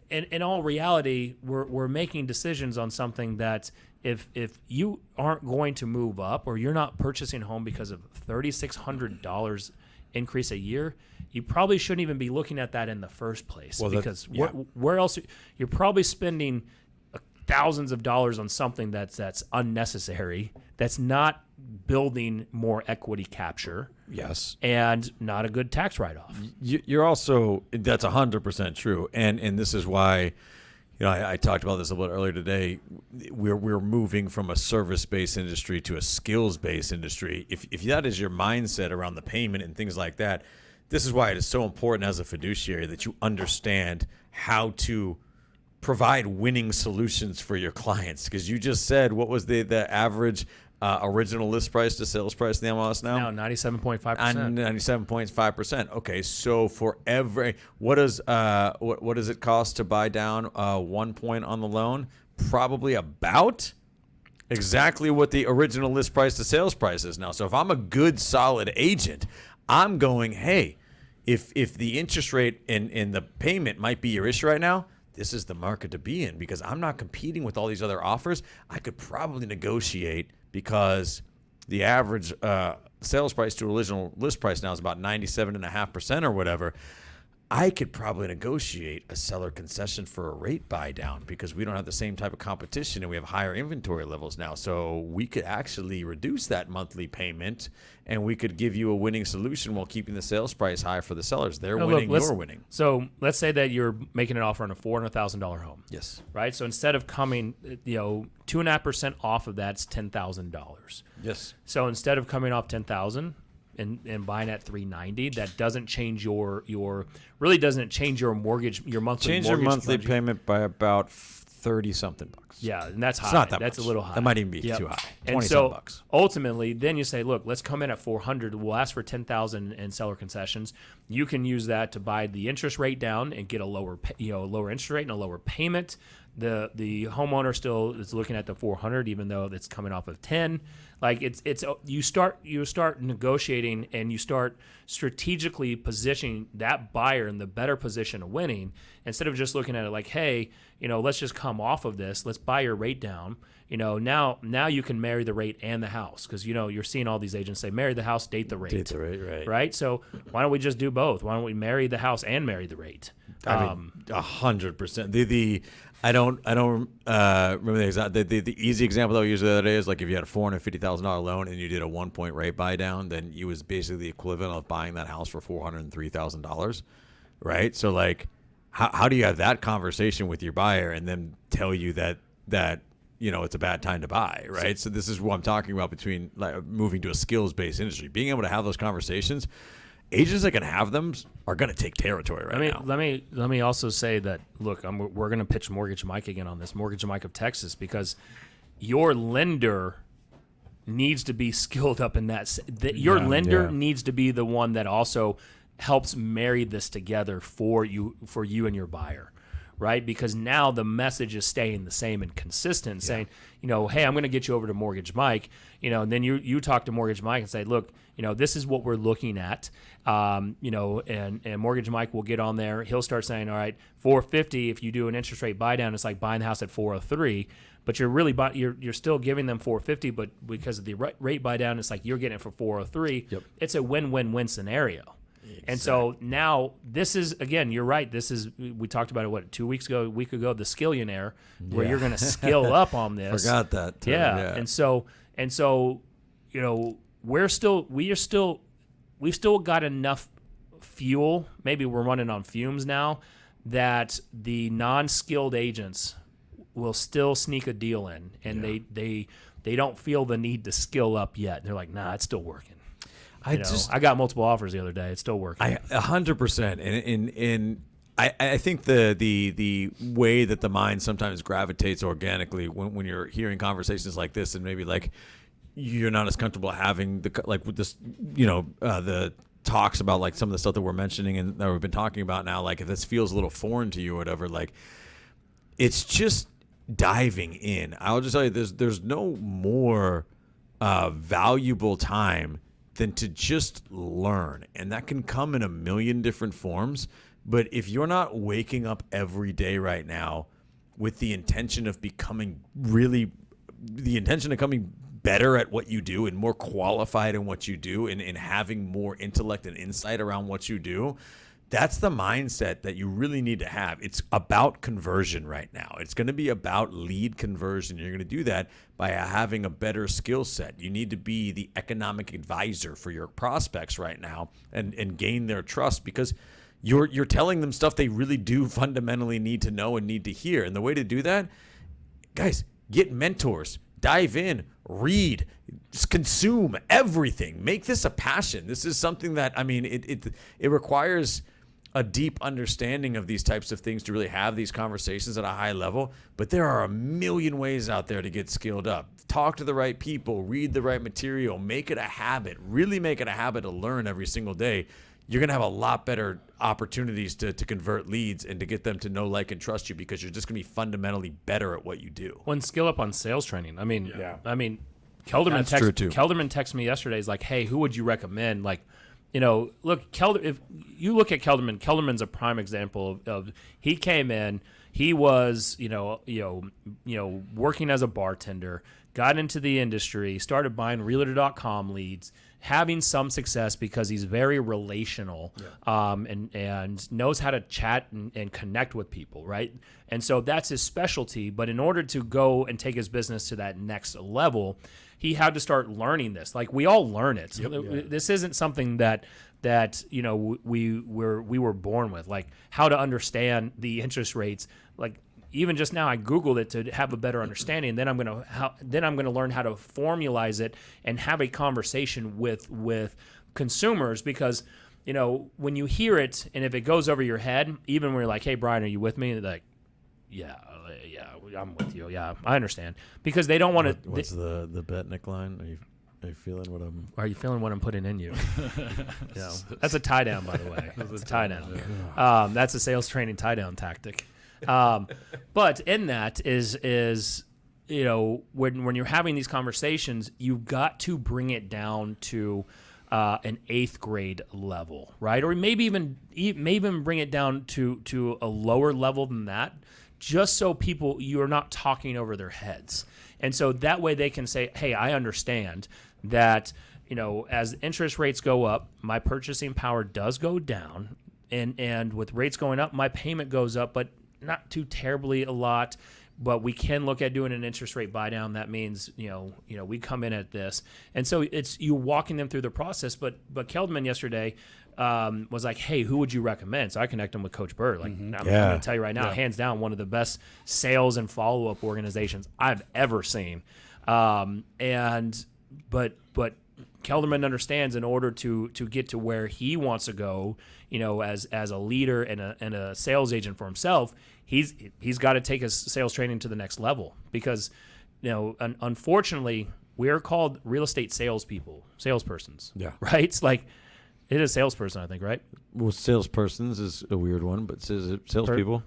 in all reality, we're making decisions on something that if you aren't going to move up or you're not purchasing a home because of $3,600 increase a year, you probably shouldn't even be looking at that in the first place. Well, because where else you're probably spending thousands of dollars on something that's unnecessary, that's not building more equity capture. Yes. And not a good tax write-off. You're also, that's 100% true. And this is why, I talked about this a little earlier today. We're moving from a service-based industry to a skills-based industry. If that is your mindset around the payment and things like that, this is why it is so important as a fiduciary that you understand how to provide winning solutions for your clients. Because you just said, what was the average original list price to sales price in the MLS now? Now 97.5%. 97.5%. Okay, so for every, what does it cost to buy down 1 point on the loan? Probably about exactly what the original list price to sales price is now. So if I'm a good solid agent, I'm going, hey, if the interest rate and the payment might be your issue right now, this is the market to be in because I'm not competing with all these other offers. I could probably negotiate because the average sales price to original list price now is about 97.5% or whatever. I could probably negotiate a seller concession for a rate buy down because we don't have the same type of competition and we have higher inventory levels now. So we could actually reduce that monthly payment and we could give you a winning solution while keeping the sales price high for the sellers. They're winning, you're winning. So let's say that you're making an offer on a $400,000 home. Yes. Right? So instead of coming, 2.5% off of that's $10,000. Yes. So instead of coming off $10,000 and buying at $390, that doesn't change your really doesn't change your mortgage, your monthly Change mortgage your monthly budget. payment by about 30-something bucks. Yeah, and that's high. It's not that That's much. a little high. That might even be Yep. too high. And 20 so bucks. ultimately, then you say, look, let's come in at $400. We'll ask for $10,000 in seller concessions. You can use that to buy the interest rate down and get a lower, lower interest rate and a lower payment. The homeowner still is looking at the $400, even though it's coming off of 10. Like you start negotiating and you start strategically positioning that buyer in the better position of winning instead of just looking at it like, hey, let's just come off of this. Let's buy your rate down. Now you can marry the rate and the house because you're seeing all these agents say marry the house, date the rate. Date the rate, right? Right. So why don't we just do both? Why don't we marry the house and marry the rate? I mean, 100%. I don't remember the exact. The easy example that we used the other day is like if you had a $450,000 loan and you did a 1-point rate buy down, then you was basically the equivalent of buying that house for $403,000, right? So like, how do you have that conversation with your buyer and then tell you that it's a bad time to buy, right? So this is what I'm talking about between like moving to a skills-based industry, being able to have those conversations. Agents that can have them are going to take territory now. Let me also say that, look, we're going to pitch Mortgage Mike again on this, Mortgage Mike of Texas, because your lender needs to be skilled up in that. Your lender needs to be the one that also helps marry this together for you and your buyer. Right? Because now the message is staying the same and consistent, saying, hey, I'm going to get you over to Mortgage Mike, and then you talk to Mortgage Mike and say, look, this is what we're looking at, and Mortgage Mike will get on there. He'll start saying, all right, $450, if you do an interest rate buy down, it's like buying the house at $403, but you're really you're still giving them $450, but because of the rate buy down, it's like you're getting it for $403. Yep. It's a win-win-win scenario. Exactly. And so now this is, again, you're right. We talked about it, a week ago, the Skillionaire, where you're going to skill up on this. Forgot that term. Yeah. And so, we've still got enough fuel. Maybe we're running on fumes now that the non-skilled agents will still sneak a deal in and they don't feel the need to skill up yet. They're like, nah, it's still working. I got multiple offers the other day. It's still working. 100%. And I think the way that the mind sometimes gravitates organically when you're hearing conversations like this, and maybe like you're not as comfortable having with this, the talks about like some of the stuff that we're mentioning and that we've been talking about now, like if this feels a little foreign to you or whatever, like it's just diving in. I'll just tell you, there's no more valuable time than to just learn. And that can come in a million different forms. But if you're not waking up every day right now with the intention of becoming better at what you do and more qualified in what you do and having more intellect and insight around what you do, that's the mindset that you really need to have. It's about conversion right now. It's going to be about lead conversion. You're going to do that by having a better skill set. You need to be the economic advisor for your prospects right now and gain their trust because you're telling them stuff they really do fundamentally need to know and need to hear. And the way to do that, guys, get mentors. Dive in, read, just consume everything. Make this a passion. This is something that, it requires a deep understanding of these types of things to really have these conversations at a high level. But there are a million ways out there to get skilled up. Talk to the right people, read the right material, make it a habit, really make it a habit to learn every single day. You're going to have a lot better opportunities to convert leads and to get them to know, like, and trust you because you're just going to be fundamentally better at what you do. One skill up on sales training. Kelderman texted me yesterday. He's like, hey, who would you recommend? Like, look, if you look at Kelderman's a prime example of he came in, he was, working as a bartender, got into the industry, started buying Realtor.com leads, having some success because he's very relational, and knows how to chat and connect with people, right? And so that's his specialty. But in order to go and take his business to that next level, he had to start learning this. Like, we all learn it. This isn't something that we were born with. Like, how to understand the interest rates. Like, even just now, I Googled it to have a better understanding. Then I'm gonna learn how to formalize it and have a conversation with consumers, because when you hear it and if it goes over your head, even when you're like, "Hey, Brian, are you with me?" They're like, yeah, I'm with you. Yeah, I understand, because they don't want to. What's the bet, Nick line? Are you feeling what I'm? Are you feeling what I'm putting in you? That's a tie down, by the way. That's a tie down. That's a sales training tie down tactic. But in that is when you're having these conversations, you've got to bring it down to an 8th grade level, right? Or maybe even bring it down to a lower level than that, just so you are not talking over their heads. And so that way they can say, "Hey, I understand that, as interest rates go up, my purchasing power does go down, and with rates going up, my payment goes up, but not too terribly a lot, but we can look at doing an interest rate buy down. That means, we come in at this." And so it's you walking them through the process. But Kelderman yesterday was like, "Hey, who would you recommend?" So I connect them with Coach Bird. Like, I'm going to tell you right now, hands down, one of the best sales and follow-up organizations I've ever seen. But Kelderman understands, in order to get to where he wants to go, as a leader and a sales agent for himself, he's got to take his sales training to the next level, because unfortunately we're called real estate salespersons. Yeah. Right? It's like, it is salesperson, I think, right? Well, salespersons is a weird one, but salespeople.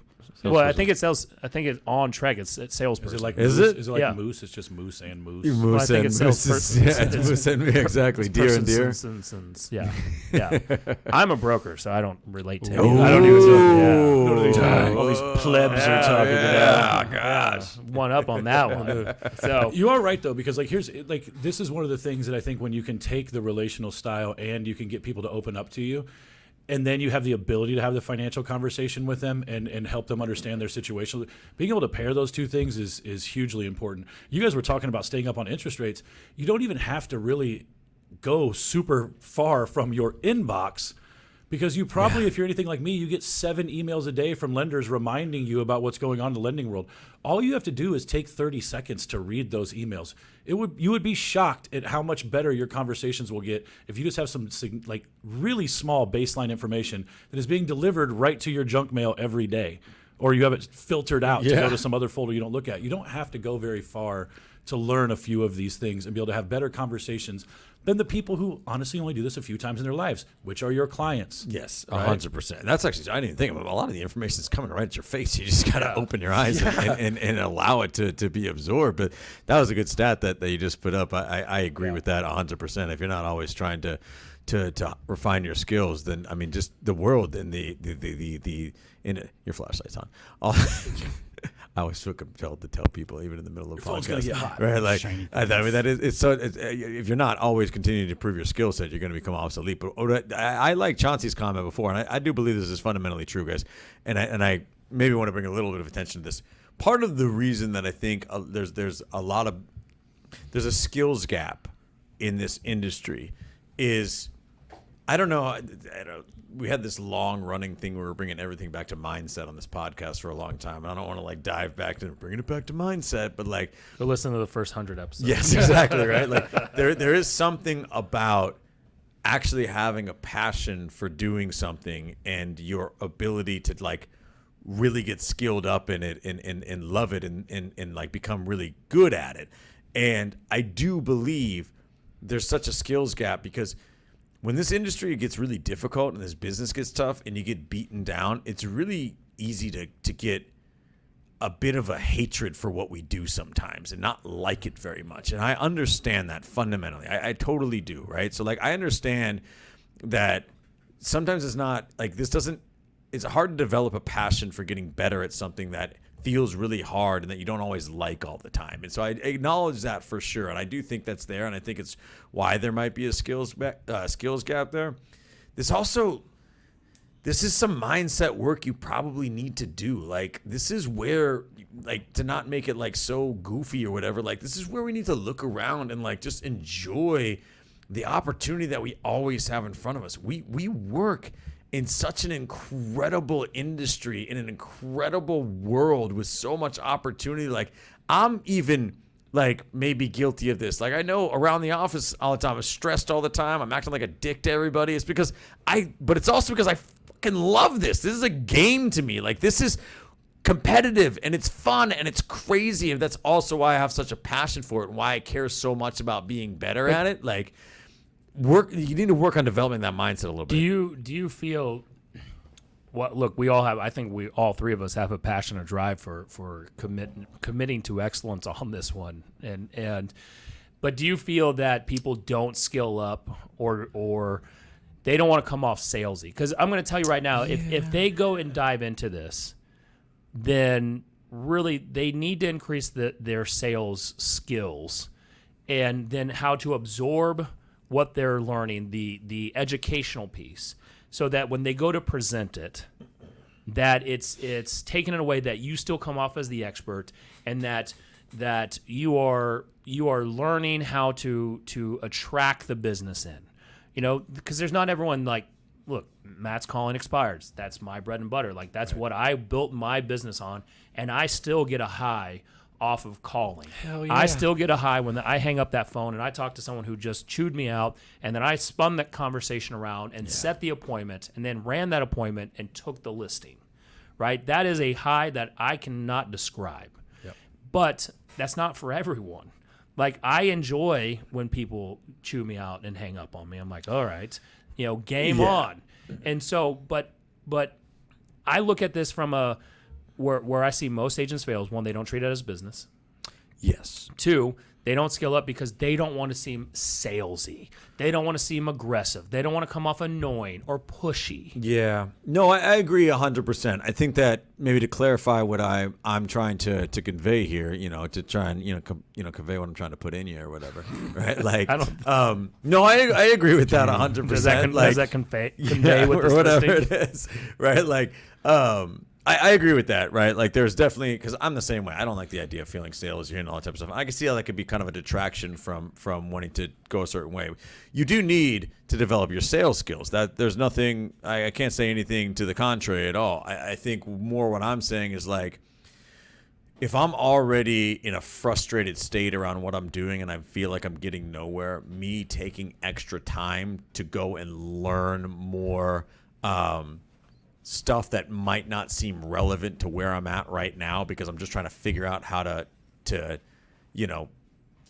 Well, I think it's sales. I think it's on track. It's salesperson. Is it like Is moose? it? Is it like Yeah. moose? It's just moose and moose. Well, I think it's salesperson. Yeah, it's moose and me, exactly. Deer and deer. Yeah. I'm a broker, so I don't relate to it. Ooh. I don't even What are know. these- all these plebs are talking about. Oh gosh. One up on that one. So You are right though, because this is one of the things that I think, when you can take the relational style and you can get people to open up to you, and then you have the ability to have the financial conversation with them and help them understand their situation. Being able to pair those two things is hugely important. You guys were talking about staying up on interest rates. You don't even have to really go super far from your inbox, because you probably, if you're anything like me, you get 7 emails a day from lenders reminding you about what's going on in the lending world. All you have to do is take 30 seconds to read those emails. You would be shocked at how much better your conversations will get if you just have some really small baseline information that is being delivered right to your junk mail every day, or you have it filtered out to go to some other folder you don't look at. You don't have to go very far to learn a few of these things and be able to have better conversations than the people who honestly only do this a few times in their lives, which are your clients. Yes, Right? 100%. That's actually, I didn't even think about it. A lot of the information is coming right at your face. You just got to open your eyes and allow it to be absorbed. But that was a good stat that you just put up. I agree with that 100%. If you're not always trying to refine your skills, then I mean, just the world and your flashlight's on. I always feel compelled to tell people, even in the middle of the podcast, gonna get hot. right? Like, Shiny I mean, that is it's so. If you're not always continuing to improve your skill set, you're going to become obsolete. But I like Chauncey's comment before, and I do believe this is fundamentally true, guys. And I maybe want to bring a little bit of attention to this. Part of the reason that I think there's a skills gap in this industry is, I don't know. We had this long running thing where we're bringing everything back to mindset on this podcast for a long time. And I don't want to dive back to bringing it back to mindset, but go listen to the first 100 episodes. yes, exactly. Right. There is something about actually having a passion for doing something and your ability to really get skilled up in it and love it and become really good at it. And I do believe there's such a skills gap, because when this industry gets really difficult and this business gets tough and you get beaten down, it's really easy to get a bit of a hatred for what we do sometimes and not like it very much. And I understand that fundamentally. I totally do, right? So I understand that sometimes it's not this doesn't it's hard to develop a passion for getting better at something that feels really hard and that you don't always like all the time. And so I acknowledge that for sure. And I do think that's there. And I think it's why there might be a skills gap there. This is some mindset work you probably need to do. Like, this is where, like, to not make it like so goofy or whatever, like, this is where we need to look around and like just enjoy the opportunity that we always have in front of us. We work in such an incredible industry, in an incredible world with so much opportunity. Like, I'm even like maybe guilty of this. Like, I know around the office all the time, I'm stressed all the time. I'm acting like a dick to everybody. It's because but it's also because I fucking love this. This is a game to me. Like, this is competitive and it's fun and it's crazy. And that's also why I have such a passion for it and why I care so much about being better at it. Like, you need to work on developing that mindset a little bit. Do you feel, well, look, we all have, I think we all three of us have a passion or drive for committing to excellence on this one. But do you feel that people don't skill up or they don't want to come off salesy? Because I'm going to tell you right now, if they go and dive into this, then really they need to increase their sales skills and then how to absorb what they're learning, the educational piece, so that when they go to present it, that it's taken in a way that you still come off as the expert, and that you are learning how to attract the business in, because there's not everyone like, look, Matt's calling expireds. That's my bread and butter. Like, that's what I built my business on, and I still get a high off of calling. Hell yeah. I still get a high when I hang up that phone and I talk to someone who just chewed me out, and then I spun that conversation around and set the appointment and then ran that appointment and took the listing, right? That is a high that I cannot describe. Yep. But that's not for everyone. Like, I enjoy when people chew me out and hang up on me. I'm like, all right, game on. And so, but I look at this from where I see most agents fail is, one, they don't treat it as business. Yes. Two, they don't skill up because they don't want to seem salesy. They don't want to seem aggressive. They don't want to come off annoying or pushy. Yeah. No, I agree 100%. I think that maybe to clarify what I'm trying to convey here, to try and convey what I'm trying to put in you or whatever, right? Like, no, I agree with that 100%. Does that convey what this or whatever listing? it is, right? Like, I agree with that, right? Like, there's definitely, because I'm the same way. I don't like the idea of feeling salesy and all that type of stuff. I can see how that could be kind of a detraction from wanting to go a certain way. You do need to develop your sales skills. That there's nothing, I can't say anything to the contrary at all. I think more what I'm saying is, like, if I'm already in a frustrated state around what I'm doing and I feel like I'm getting nowhere, me taking extra time to go and learn more stuff that might not seem relevant to where I'm at right now, because I'm just trying to figure out how to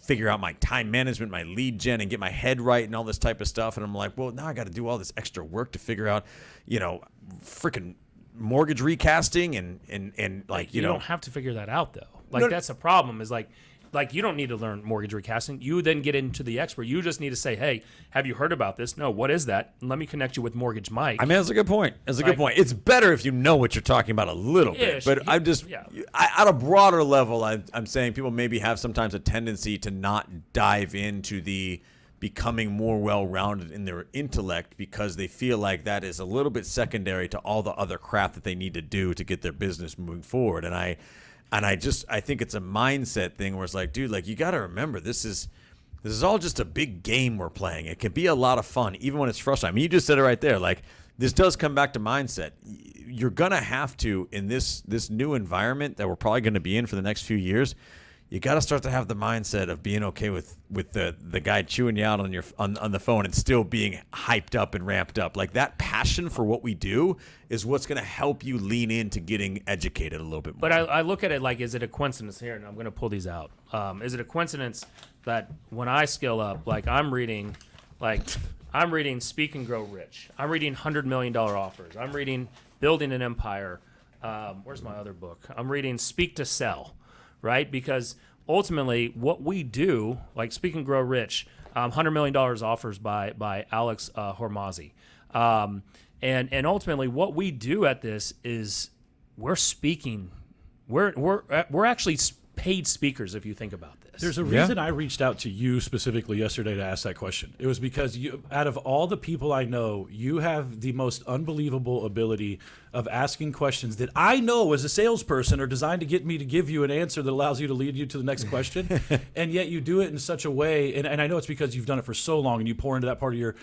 figure out my time management, my lead gen, and get my head right and all this type of stuff. And I'm like, well, now I got to do all this extra work to figure out, freaking mortgage recasting and like, you don't have to figure that out though. Like, that's the problem, is like you don't need to learn mortgage recasting. You then get into the expert. You just need to say, hey, have you heard about this? No, what is that? And let me connect you with Mortgage Mike. I mean, that's a good point. Good point. It's better if you know what you're talking about a little bit. But I'm just, at a broader level, I'm saying people maybe have sometimes a tendency to not dive into the becoming more well-rounded in their intellect, because they feel like that is a little bit secondary to all the other crap that they need to do to get their business moving forward. And I think it's a mindset thing where it's like, dude, like, you got to remember, this is all just a big game we're playing. It can be a lot of fun, even when it's frustrating. I mean, you just said it right there. Like, this does come back to mindset. You're going to have to, in this new environment that we're probably going to be in for the next few years, you got to start to have the mindset of being okay with the guy chewing you out on the phone and still being hyped up and ramped up. Like, that passion for what we do is what's going to help you lean into getting educated a little bit more. But I look at it like, is it a coincidence here? And I'm going to pull these out. Is it a coincidence that when I scale up, like, I'm reading Speak and Grow Rich. I'm reading $100 Million Offers. I'm reading Building an Empire. Where's my other book? I'm reading Speak to Sell. Right? Because ultimately what we do, like Speak and Grow Rich, $100 million offers by Alex Hormozzi. And ultimately, what we do at this is we're speaking. We're actually paid speakers if you think about this. There's a reason I reached out to you specifically yesterday to ask that question. It was because you, out of all the people I know, you have the most unbelievable ability of asking questions that I know as a salesperson are designed to get me to give you an answer that allows you to lead you to the next question. And yet you do it in such a way, and I know it's because you've done it for so long and you pour into that part of your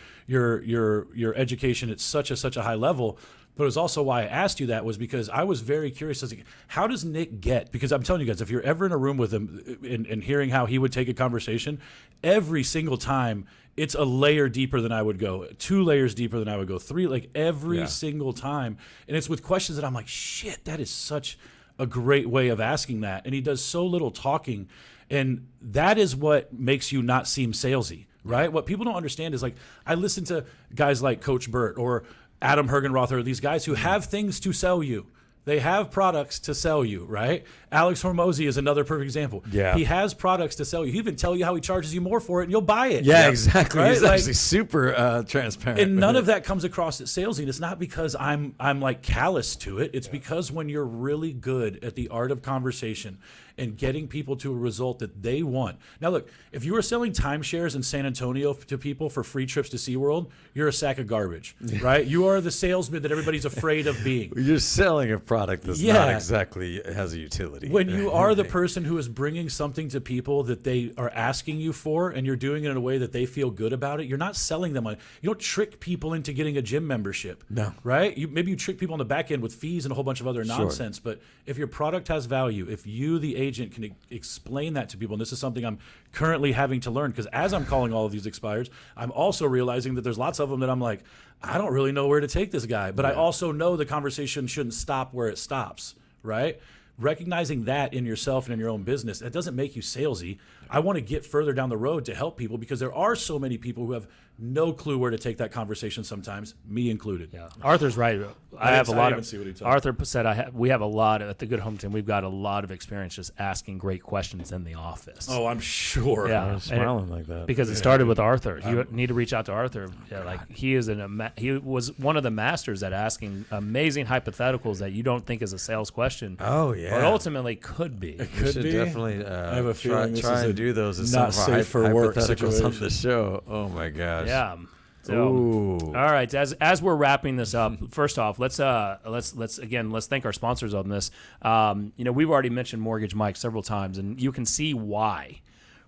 education at such a high level. But it was also why I asked you that was because I was very curious as to how does Nick get, because I'm telling you guys, if you're ever in a room with him and hearing how he would take a conversation, every single time it's a layer deeper than I would go, 2 layers deeper than I would go, 3, like every single time. And it's with questions that I'm like, shit, that is such a great way of asking that. And he does so little talking. And that is what makes you not seem salesy, right? What people don't understand is like, I listen to guys like Coach Burt or Adam Hergenrother, these guys who have things to sell you. They have products to sell you, right? Alex Hormozy is another perfect example. Yeah. He has products to sell you. He even tell you how he charges you more for it, and you'll buy it. Yeah, exactly. Right? He's actually super transparent. And none of that comes across as salesy. And it's not because I'm like callous to it. It's because when you're really good at the art of conversation and getting people to a result that they want. Now, look, if you were selling timeshares in San Antonio to people for free trips to SeaWorld, you're a sack of garbage, right? You are the salesman that everybody's afraid of being. You're selling a product that's not exactly has a utility. When you are the person who is bringing something to people that they are asking you for, and you're doing it in a way that they feel good about it, you're not selling them on. You don't trick people into getting a gym membership. No. Right? Maybe you trick people on the back end with fees and a whole bunch of other nonsense. But if your product has value, if you, the agent, can explain that to people, and this is something I'm currently having to learn, because as I'm calling all of these expires, I'm also realizing that there's lots of them that I'm like, I don't really know where to take this guy. But I also know the conversation shouldn't stop where it stops, right? Recognizing that in yourself and in your own business, that doesn't make you salesy. I want to get further down the road to help people, because there are so many people who have no clue where to take that conversation sometimes, me included. Yeah, Arthur's right. Arthur said we have a lot at the Good Home Team. We've got a lot of experience just asking great questions in the office. Oh, I'm sure. Yeah, I'm smiling like that because it started with Arthur. You need to reach out to Arthur. Yeah, like he was one of the masters at asking amazing hypotheticals that you don't think is a sales question. Oh yeah, but ultimately could be. It could should be. Definitely I have a feeling try and do those as not some of our safe for work hypotheticals on situation. the show. Oh my gosh. Yeah. So, Ooh. all right. As we're wrapping this up, first off, let's thank our sponsors on this. We've already mentioned Mortgage Mike several times, and you can see why.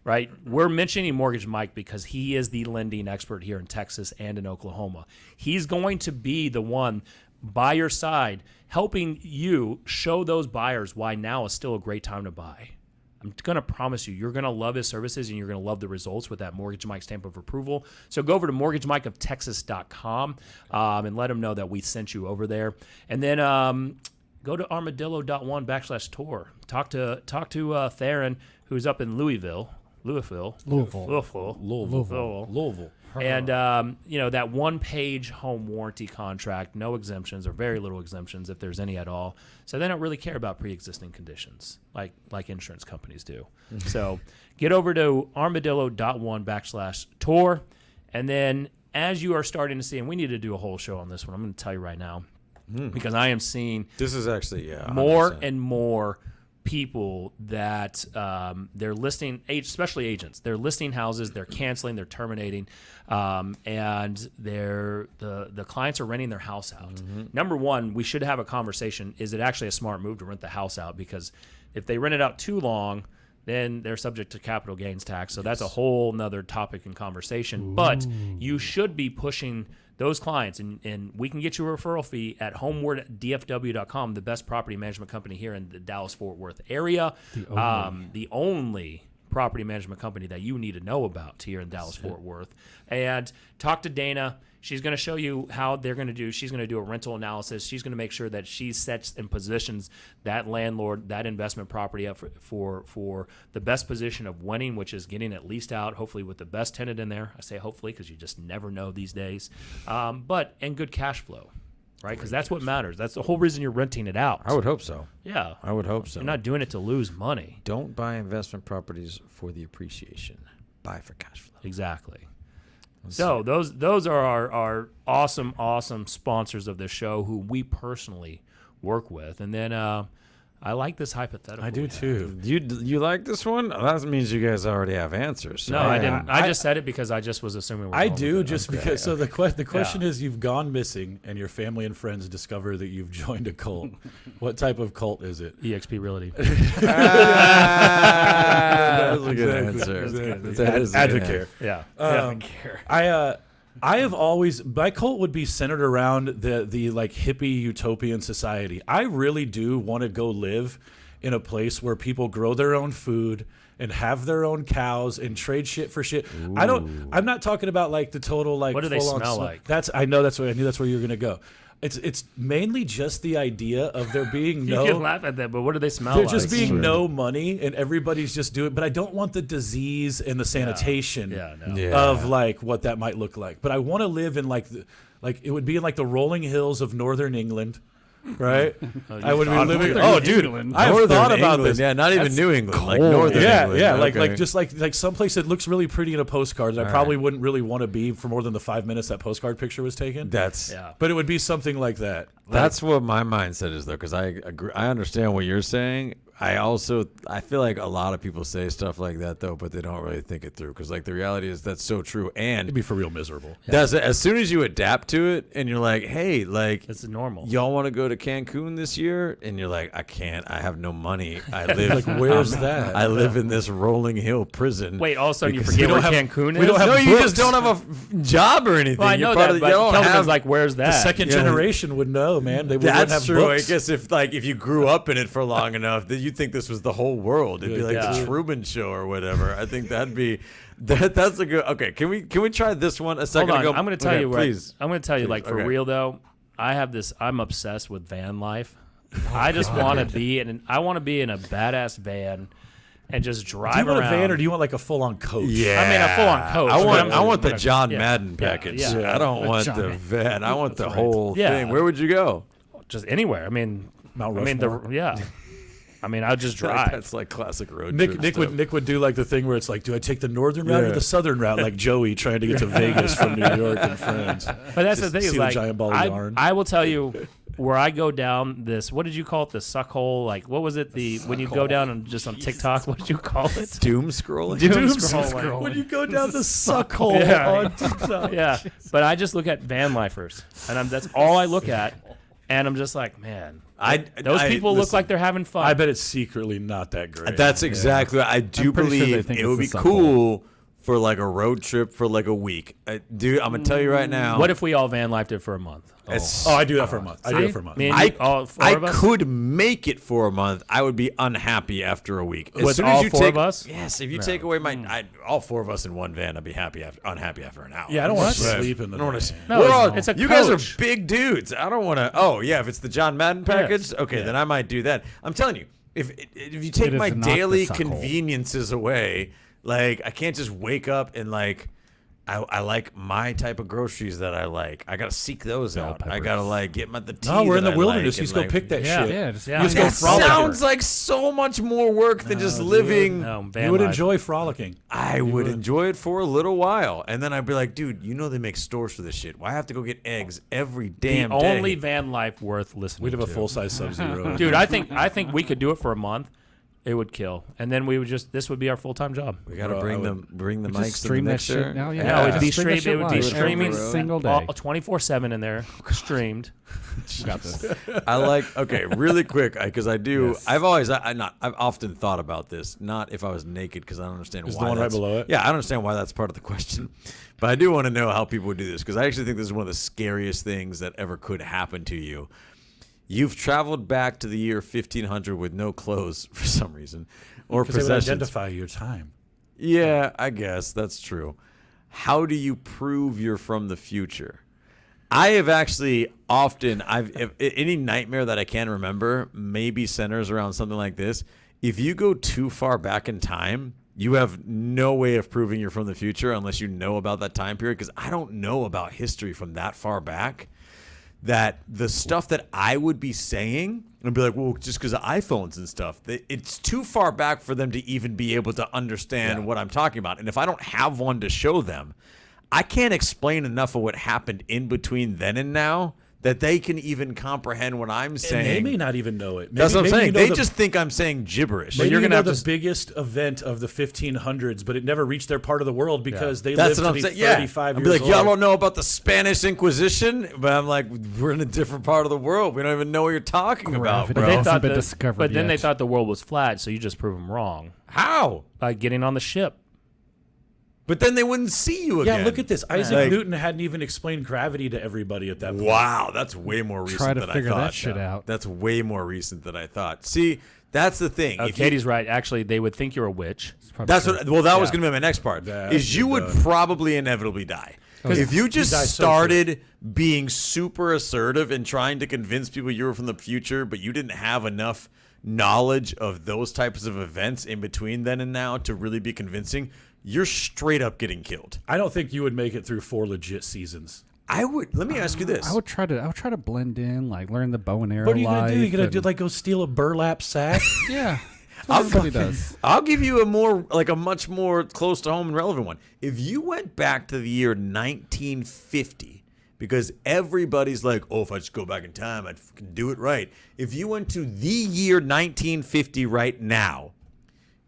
Right, we're mentioning Mortgage Mike because he is the lending expert here in Texas and in Oklahoma. He's going to be the one by your side, helping you show those buyers why now is still a great time to buy. I'm going to promise you're going to love his services, and you're going to love the results with that Mortgage Mike stamp of approval. So go over to mortgagemikeoftexas.com and let him know that we sent you over there. And then go to armadillo.one/tour. Talk to Theron, who's up in Louisville. And, that one-page home warranty contract, no exemptions or very little exemptions if there's any at all. So they don't really care about pre-existing conditions like insurance companies do. So get over to armadillo.one/tour. And then as you are starting to see, and we need to do a whole show on this one, I'm going to tell you right now, because I am seeing this is actually, 100%. more and more people that they're listing, especially agents, they're listing houses, they're canceling, they're terminating, and the clients are renting their house out. Number one, we should have a conversation. Is it actually a smart move to rent the house out? Because if they rent it out too long, then they're subject to capital gains tax. So that's a whole nother topic and conversation. Ooh. But you should be pushing those clients, and we can get you a referral fee at homewardfw.com, the best property management company here in the Dallas-Fort Worth area. The only property management company that you need to know about here in Dallas-Fort Worth. And talk to Dana. She's going to show you how they're going to do. She's going to do a rental analysis. She's going to make sure that she sets and positions that landlord, that investment property up for the best position of winning, which is getting it leased out, hopefully with the best tenant in there. I say hopefully because you just never know these days. And good cash flow, right? Because that's what matters. That's the whole reason you're renting it out. I would hope so. Yeah. I would hope so. You're not doing it to lose money. Don't buy investment properties for the appreciation. Buy for cash flow. Exactly. So those are our awesome sponsors of the show who we personally work with. And then I like this hypothetical. I do too. You like this one? That means you guys already have answers. So. No, I didn't. I just said it because I just was assuming. I do just because. So the question is, you've gone missing, and your family and friends discover that you've joined a cult. What type of cult is it? EXP Realty. That was a good answer. Exactly. That is a good answer. Advocare. Yeah. I have always, my cult would be centered around the like hippie utopian society. I really do want to go live in a place where people grow their own food and have their own cows and trade shit for shit. Ooh. I'm not talking about like the total like. What do they full-on smell like? I knew that's where you're gonna go. It's mainly just the idea of there being You can laugh at that, but what do they smell there like? just being no money and everybody's just doing it. But I don't want the disease and the sanitation of like what that might look like. But I want to live in like it would be in like the rolling hills of northern England. Right, I would be living. Oh, dude, I've thought about this. Yeah, not even New England, like northern England. Yeah, Okay. like just like someplace that looks really pretty in a postcard. That I probably wouldn't really want to be for more than the 5 minutes that postcard picture was taken. But it would be something like that. That's what my mindset is, though, because I agree. I understand what you're saying. I feel like a lot of people say stuff like that, though, but they don't really think it through. Because like the reality is that's so true, and It'd be for real miserable. that's as soon as you adapt to it, and you're like, hey, like It's normal. y'all want to go to Cancun this year, and you're like, I can't. I have no money. I live. Like, where's that? I live in this rolling hill prison. Wait, all of a sudden you Because forget we where don't have- Cancun is? we don't have No, you books. just don't have a job or anything. Well, I know You're part that, of but you don't Kelderman's have like, where's that? The second generation would know, man. They wouldn't That's have true. books. I guess if you grew up in it for long enough, that you think this was the whole world. It'd be like Yeah. the Truman Show or whatever. I think that'd be that's a good. Okay, can we try this one a second Hold on, ago? I'm going to tell Okay, you. please. I'm going to tell you, like for Okay. real though. I have this. I'm obsessed with van life. I just want to be in. I want to be in a badass van and just drive Do you want around. a van or do you want like a full on coach? Yeah, I mean, a full-on coach, I want but I want the but John yeah. Madden Yeah, package. yeah. I don't want John the Madden. van. I want the whole Yeah. thing. Where would you go? Just anywhere. I mean, Mount I mean, Rushmore. I mean, I'll just drive. That's like classic road Nick trip Nick stuff. would Nick would do like the thing where it's like, do I take the northern route or Yeah. the southern route, like Joey trying to get to Vegas from New York and friends. But that's the Just thing see is the like, giant ball of yarn. I will tell you where I go down this. What did you call it? The suck hole? Like, what was it? When you go down and just on TikTok, what did you call it? doom scrolling. Doom scrolling. scrolling. When you go down the suck hole Yeah. on TikTok. Yeah, but I just look at van lifers, and that's all I look at, and I'm just like, man, those people look like they're having fun. I bet it's secretly not that great. That's exactly. I do I'm pretty sure they believe think it it's would the be suck cool for like a road trip for like a week. Dude, I'm gonna tell you right now. What if we all van lifed it for a month? It's- Oh, I do that for a month. I do it for a month. Me and I, you, all four I of us? could make it for a month. I would be unhappy after a week. As With soon all as you four take, of us? Yes, if you take away my, all four of us in one van, I'd be unhappy after an hour. Yeah, I don't want to Right. sleep in the I don't want to. van. No, We're all, it's a you guys coach. are big dudes. I don't want to. Oh yeah, if it's the John Madden package, okay, then I might do that. I'm telling you, if you take It my is not the daily suck hole. conveniences away, like I can't just wake up and like. I like my type of groceries that I like. I gotta seek those out. I gotta like get the tea. No, we're in that the I wilderness. like You just and, go like, pick that Yeah. shit. Yeah, just Yeah. Just I go mean, That frolic. sounds like so much more work than just living. No, van You would life. enjoy frolicking. I would enjoy it for a little while, and then I'd be like, dude, you know they make stores for this shit. Why have to go get eggs every damn the day? only van life worth listening We'd have a to. full size Sub-Zero. Dude, I think we could do it for a month. It would kill, and then we would this would be our full time job. we gotta Bro, bring the Just mics to the stream that mixer. shit now. Yeah, No, it'd Just be stream that stream. It would shit be live streaming every single day. 24/7 in there, streamed. Got this. I like really quick because I do. Yes. I've often thought about this. Not if I was naked because I don't understand Is why. the one right that's- below it? Yeah, I don't understand why that's part of the question, but I do want to know how people would do this because I actually think this is one of the scariest things that ever could happen to you. You've traveled back to the year 1500 with no clothes for some reason, or Because they would possessions. identify your time. Yeah, I guess that's true. How do you prove you're from the future? I have actually often, any nightmare that I can remember maybe centers around something like this. If you go too far back in time, you have no way of proving you're from the future unless you know about that time period. Because I don't know about history from that far back. That the stuff that I would be saying and be like, well, just because of iPhones and stuff, it's too far back for them to even be able to understand what I'm talking about. And if I don't have one to show them, I can't explain enough of what happened in between then and now that they can even comprehend what I'm saying. And they may not even know it. That's what I'm saying. They the, just think I'm saying gibberish. Maybe you're going to have the biggest event of the 1500s, but it never reached their part of the world because they lived to be 35 I'd be years like, old. y'all don't know about the Spanish Inquisition? But I'm like, we're in a different part of the world. We don't even know what you're talking about, Gravity bro. They hasn't thought been that- discovered but then yet. they thought the world was flat, so you just prove them wrong How? by getting on the ship. But then they wouldn't see you again. Yeah, look at this. Isaac Like- Newton hadn't even explained gravity to everybody at that point. Wow, that's way more recent Try to than I figure thought. that shit out. That's way more recent than I thought. See, that's the thing. If you- Katie's right. Actually, they would think you're a witch. That's what. Well, that was Yeah. going to be my next part. That's Is you would good. probably inevitably die if you just die so started being super assertive and trying to convince people you were from the future, but you didn't have enough knowledge of those types of events in between then and now to really be convincing. You're straight up getting killed. I don't think you would make it through 4 legit seasons. I would. Let me ask you this. I would try to blend in, like learn the bow and arrow. What are you going to do? You're going to life do like go steal a burlap sack? yeah, that's what everybody does. I'll give you a much more close to home and relevant one. If you went back to the year 1950, because everybody's like, oh, if I just go back in time, I'd fucking do it right. If you went to the year 1950 right now,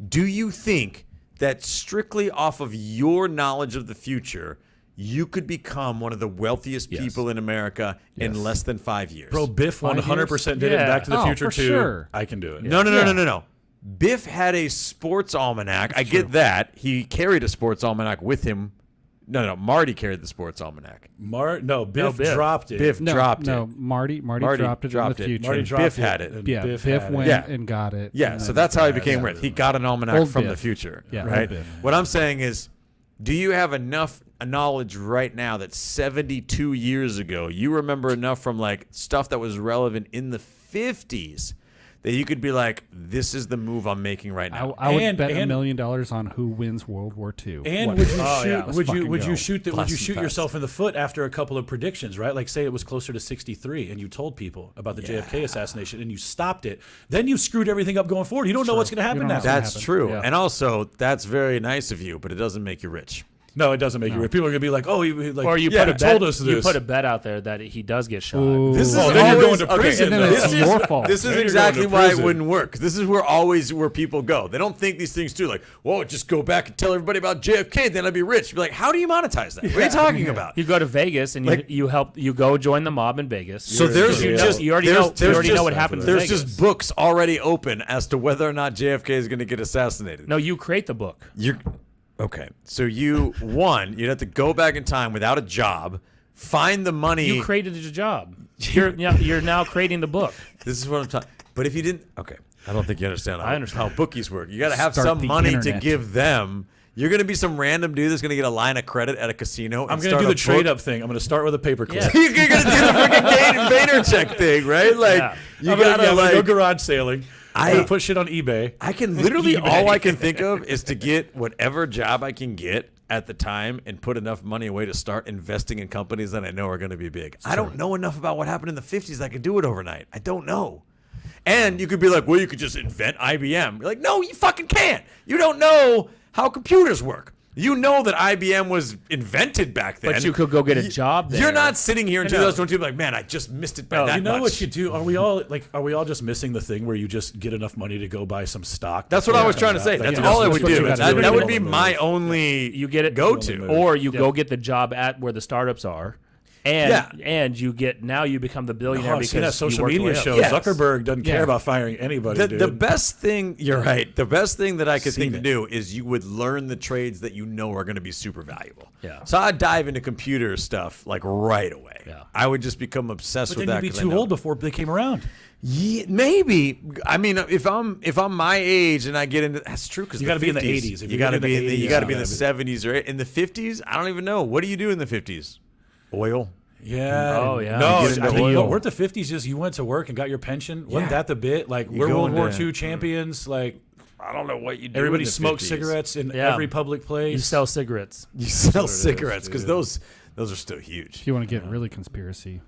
do you think that strictly off of your knowledge of the future, you could become one of the wealthiest people in America in less than 5 years? Bro, Biff 100% did it in Yeah. Back to the Oh, Future for too. sure. I can do it. No. Biff had a sports almanac. I get that. He carried a sports almanac with him. No. Marty carried the sports almanac. Biff Biff. dropped it. Biff dropped No, it. Marty dropped it in the future. Marty And dropped Biff it, had it. and yeah, Biff, Biff had went it. Yeah. and got it. Yeah, and so then- that's how he became rich. He got an almanac Old from the Biff. future, Yeah, old right? Biff. What I'm saying is, do you have enough knowledge right now that 72 years ago, you remember enough from like stuff that was relevant in the 50s that you could be like, this is the move I'm making right now? I would And- bet $1 and- million on who wins World War II. And What? would you Oh, shoot? yeah. Would Let's you fucking go. shoot that? Would Blast you them shoot fast. yourself in the foot after a couple of predictions? Right, like say it was closer to 63, and you told people about the JFK assassination, and you stopped it. Then you've screwed everything up going forward. You don't know what's going to happen don't know now. what's gonna That's happen. true. Yeah. And also, that's very nice of you, but it doesn't make you rich. No, it doesn't make you rich. People are going to be like, "Oh, he like, Or you yeah, put a told bet. us You this." put a bet out there that he does get shot. Ooh. This is Oh, then you're always, going to prison, and then though. it's your fault. This is Then you're exactly going to why it prison. wouldn't work. This is where people go. They don't think these things too. Like, whoa, just go back and tell everybody about JFK, then I'd be rich. Be like, how do you monetize that? What are you talking about? You go to Vegas and Like- you go join the mob in Vegas. So there's you just you already there's- know there's you already know just- what happened. in There's Vegas. just books already open as to whether or not JFK is going to get assassinated. No, you create the book. You're okay. So you'd have to go back in time without a job, find the money. You created the job. You're now creating the book. This is what I'm talking. But if you didn't, okay, I don't think you understand. I understand. how bookies work. You got to have Start some the money to internet. give them. You're going to be some random dude that's going to get a line of credit at a casino. I'm going to do the trade up thing. I'm going to start with a paperclip. Yeah. You're going to do the freaking Vaynerchuk thing, right? Like Yeah. you I'm gonna got to go like. garage sailing. I'm going to put shit on eBay. I can literally eBay. all I can think of is to get whatever job I can get at the time and put enough money away to start investing in companies that I know are going to be big. I don't know enough about what happened in the 50s that I could do it overnight. I don't know. And you could be like, well, you could just invent IBM. You're like, no, you fucking can't. You don't know how computers work. You know that IBM was invented back then. But you could go get a job there. You're not sitting here in I know. 2022 like, man, I just missed it by No, that You know much. what you do? Are we all just missing the thing where you just get enough money to go buy some stock? That's what I was trying to say. Like, That's yeah, all I that's would what you do. gotta That, do. that would be Only my move. only You get it go-to. or you go get the job at where the startups are, and you become the billionaire Oh, I've because seen that social you worked media your way up. show. Yes. Zuckerberg doesn't care Yeah. about firing anybody, dude. The best thing, you're right. The best thing that I could Seen think to it. do is you would learn the trades that you know are going to be super valuable. Yeah. So I'd dive into computer stuff like right away. Yeah. I would just become obsessed but with then that. you'd be 'cause I too know. old before they came around. Yeah, maybe. I mean, if I'm my age and I get into that's true because You gotta be in the 80s. If You you're got to in the be in the 80s, you got to be you in the gotta 70s or in the 50s. I don't even know. What do you do in the 50s? Oil. Yeah. Oh, yeah. No, You get into I mean, oil. weren't the 50s just you went to work and got your pension? Wasn't Yeah. that the bit? Like, You we're go World War into- II champions. Like, I don't know what you do. everybody in the smokes 50s. cigarettes in Yeah. every public place. You sell cigarettes. You sell what it is, cigarettes because dude. those are still huge. If you want to get really conspiracy,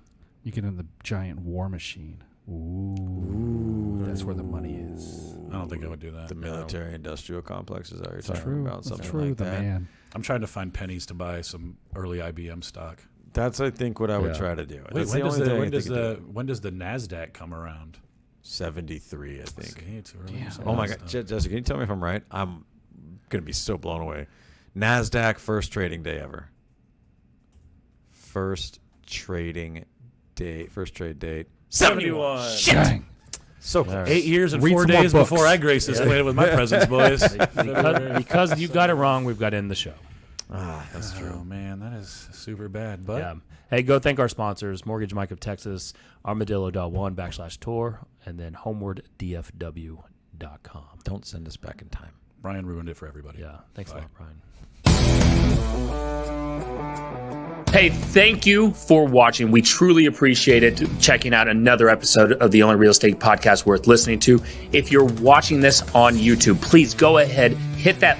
you get in the giant war machine. Ooh, that's where the money is. I don't think I would do that. The military-industrial complex is that you're talking True. about, That's something true, like the that. man. I'm trying to find pennies to buy some early IBM stock. That's, I think, what I would Yeah. try to do. Wait, That's when the does only the thing I when think does I could the do. when does the Nasdaq come around? 73, I think. See, it's early. Damn. So Oh my that's God, tough. Jessica, can you tell me if I'm right? I'm gonna be so blown away. Nasdaq first trading day ever. First trade date. 71. Shit. Dang. So close. 8 years and Read 4 some more days books. before I grace this planet with my presence, boys. Because you got it wrong, we've got to end the show. Ah, that's true. Oh man, that is super bad. But Yeah. Hey, go thank our sponsors, Mortgage Mike of Texas, armadillo.1/tour, and then homewarddfw.com. Don't send us back in time. Brian ruined it for everybody. Yeah. Thanks Bye. a lot, Brian. Hey, thank you for watching. We truly appreciate it. Checking out another episode of the only real estate podcast worth listening to. If you're watching this on YouTube, please go ahead, hit that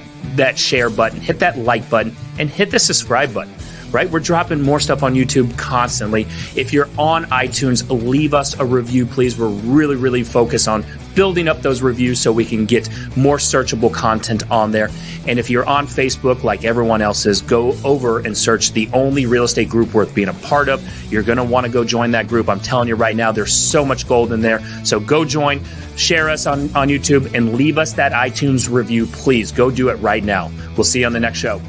share button, hit that like button, and hit the subscribe button. Right? We're dropping more stuff on YouTube constantly. If you're on iTunes, leave us a review, please. We're really, really focused on building up those reviews so we can get more searchable content on there. And if you're on Facebook, like everyone else is, go over and search the only real estate group worth being a part of. You're going to want to go join that group. I'm telling you right now, there's so much gold in there. So go join, share us on YouTube, and leave us that iTunes review, please. Go do it right now. We'll see you on the next show.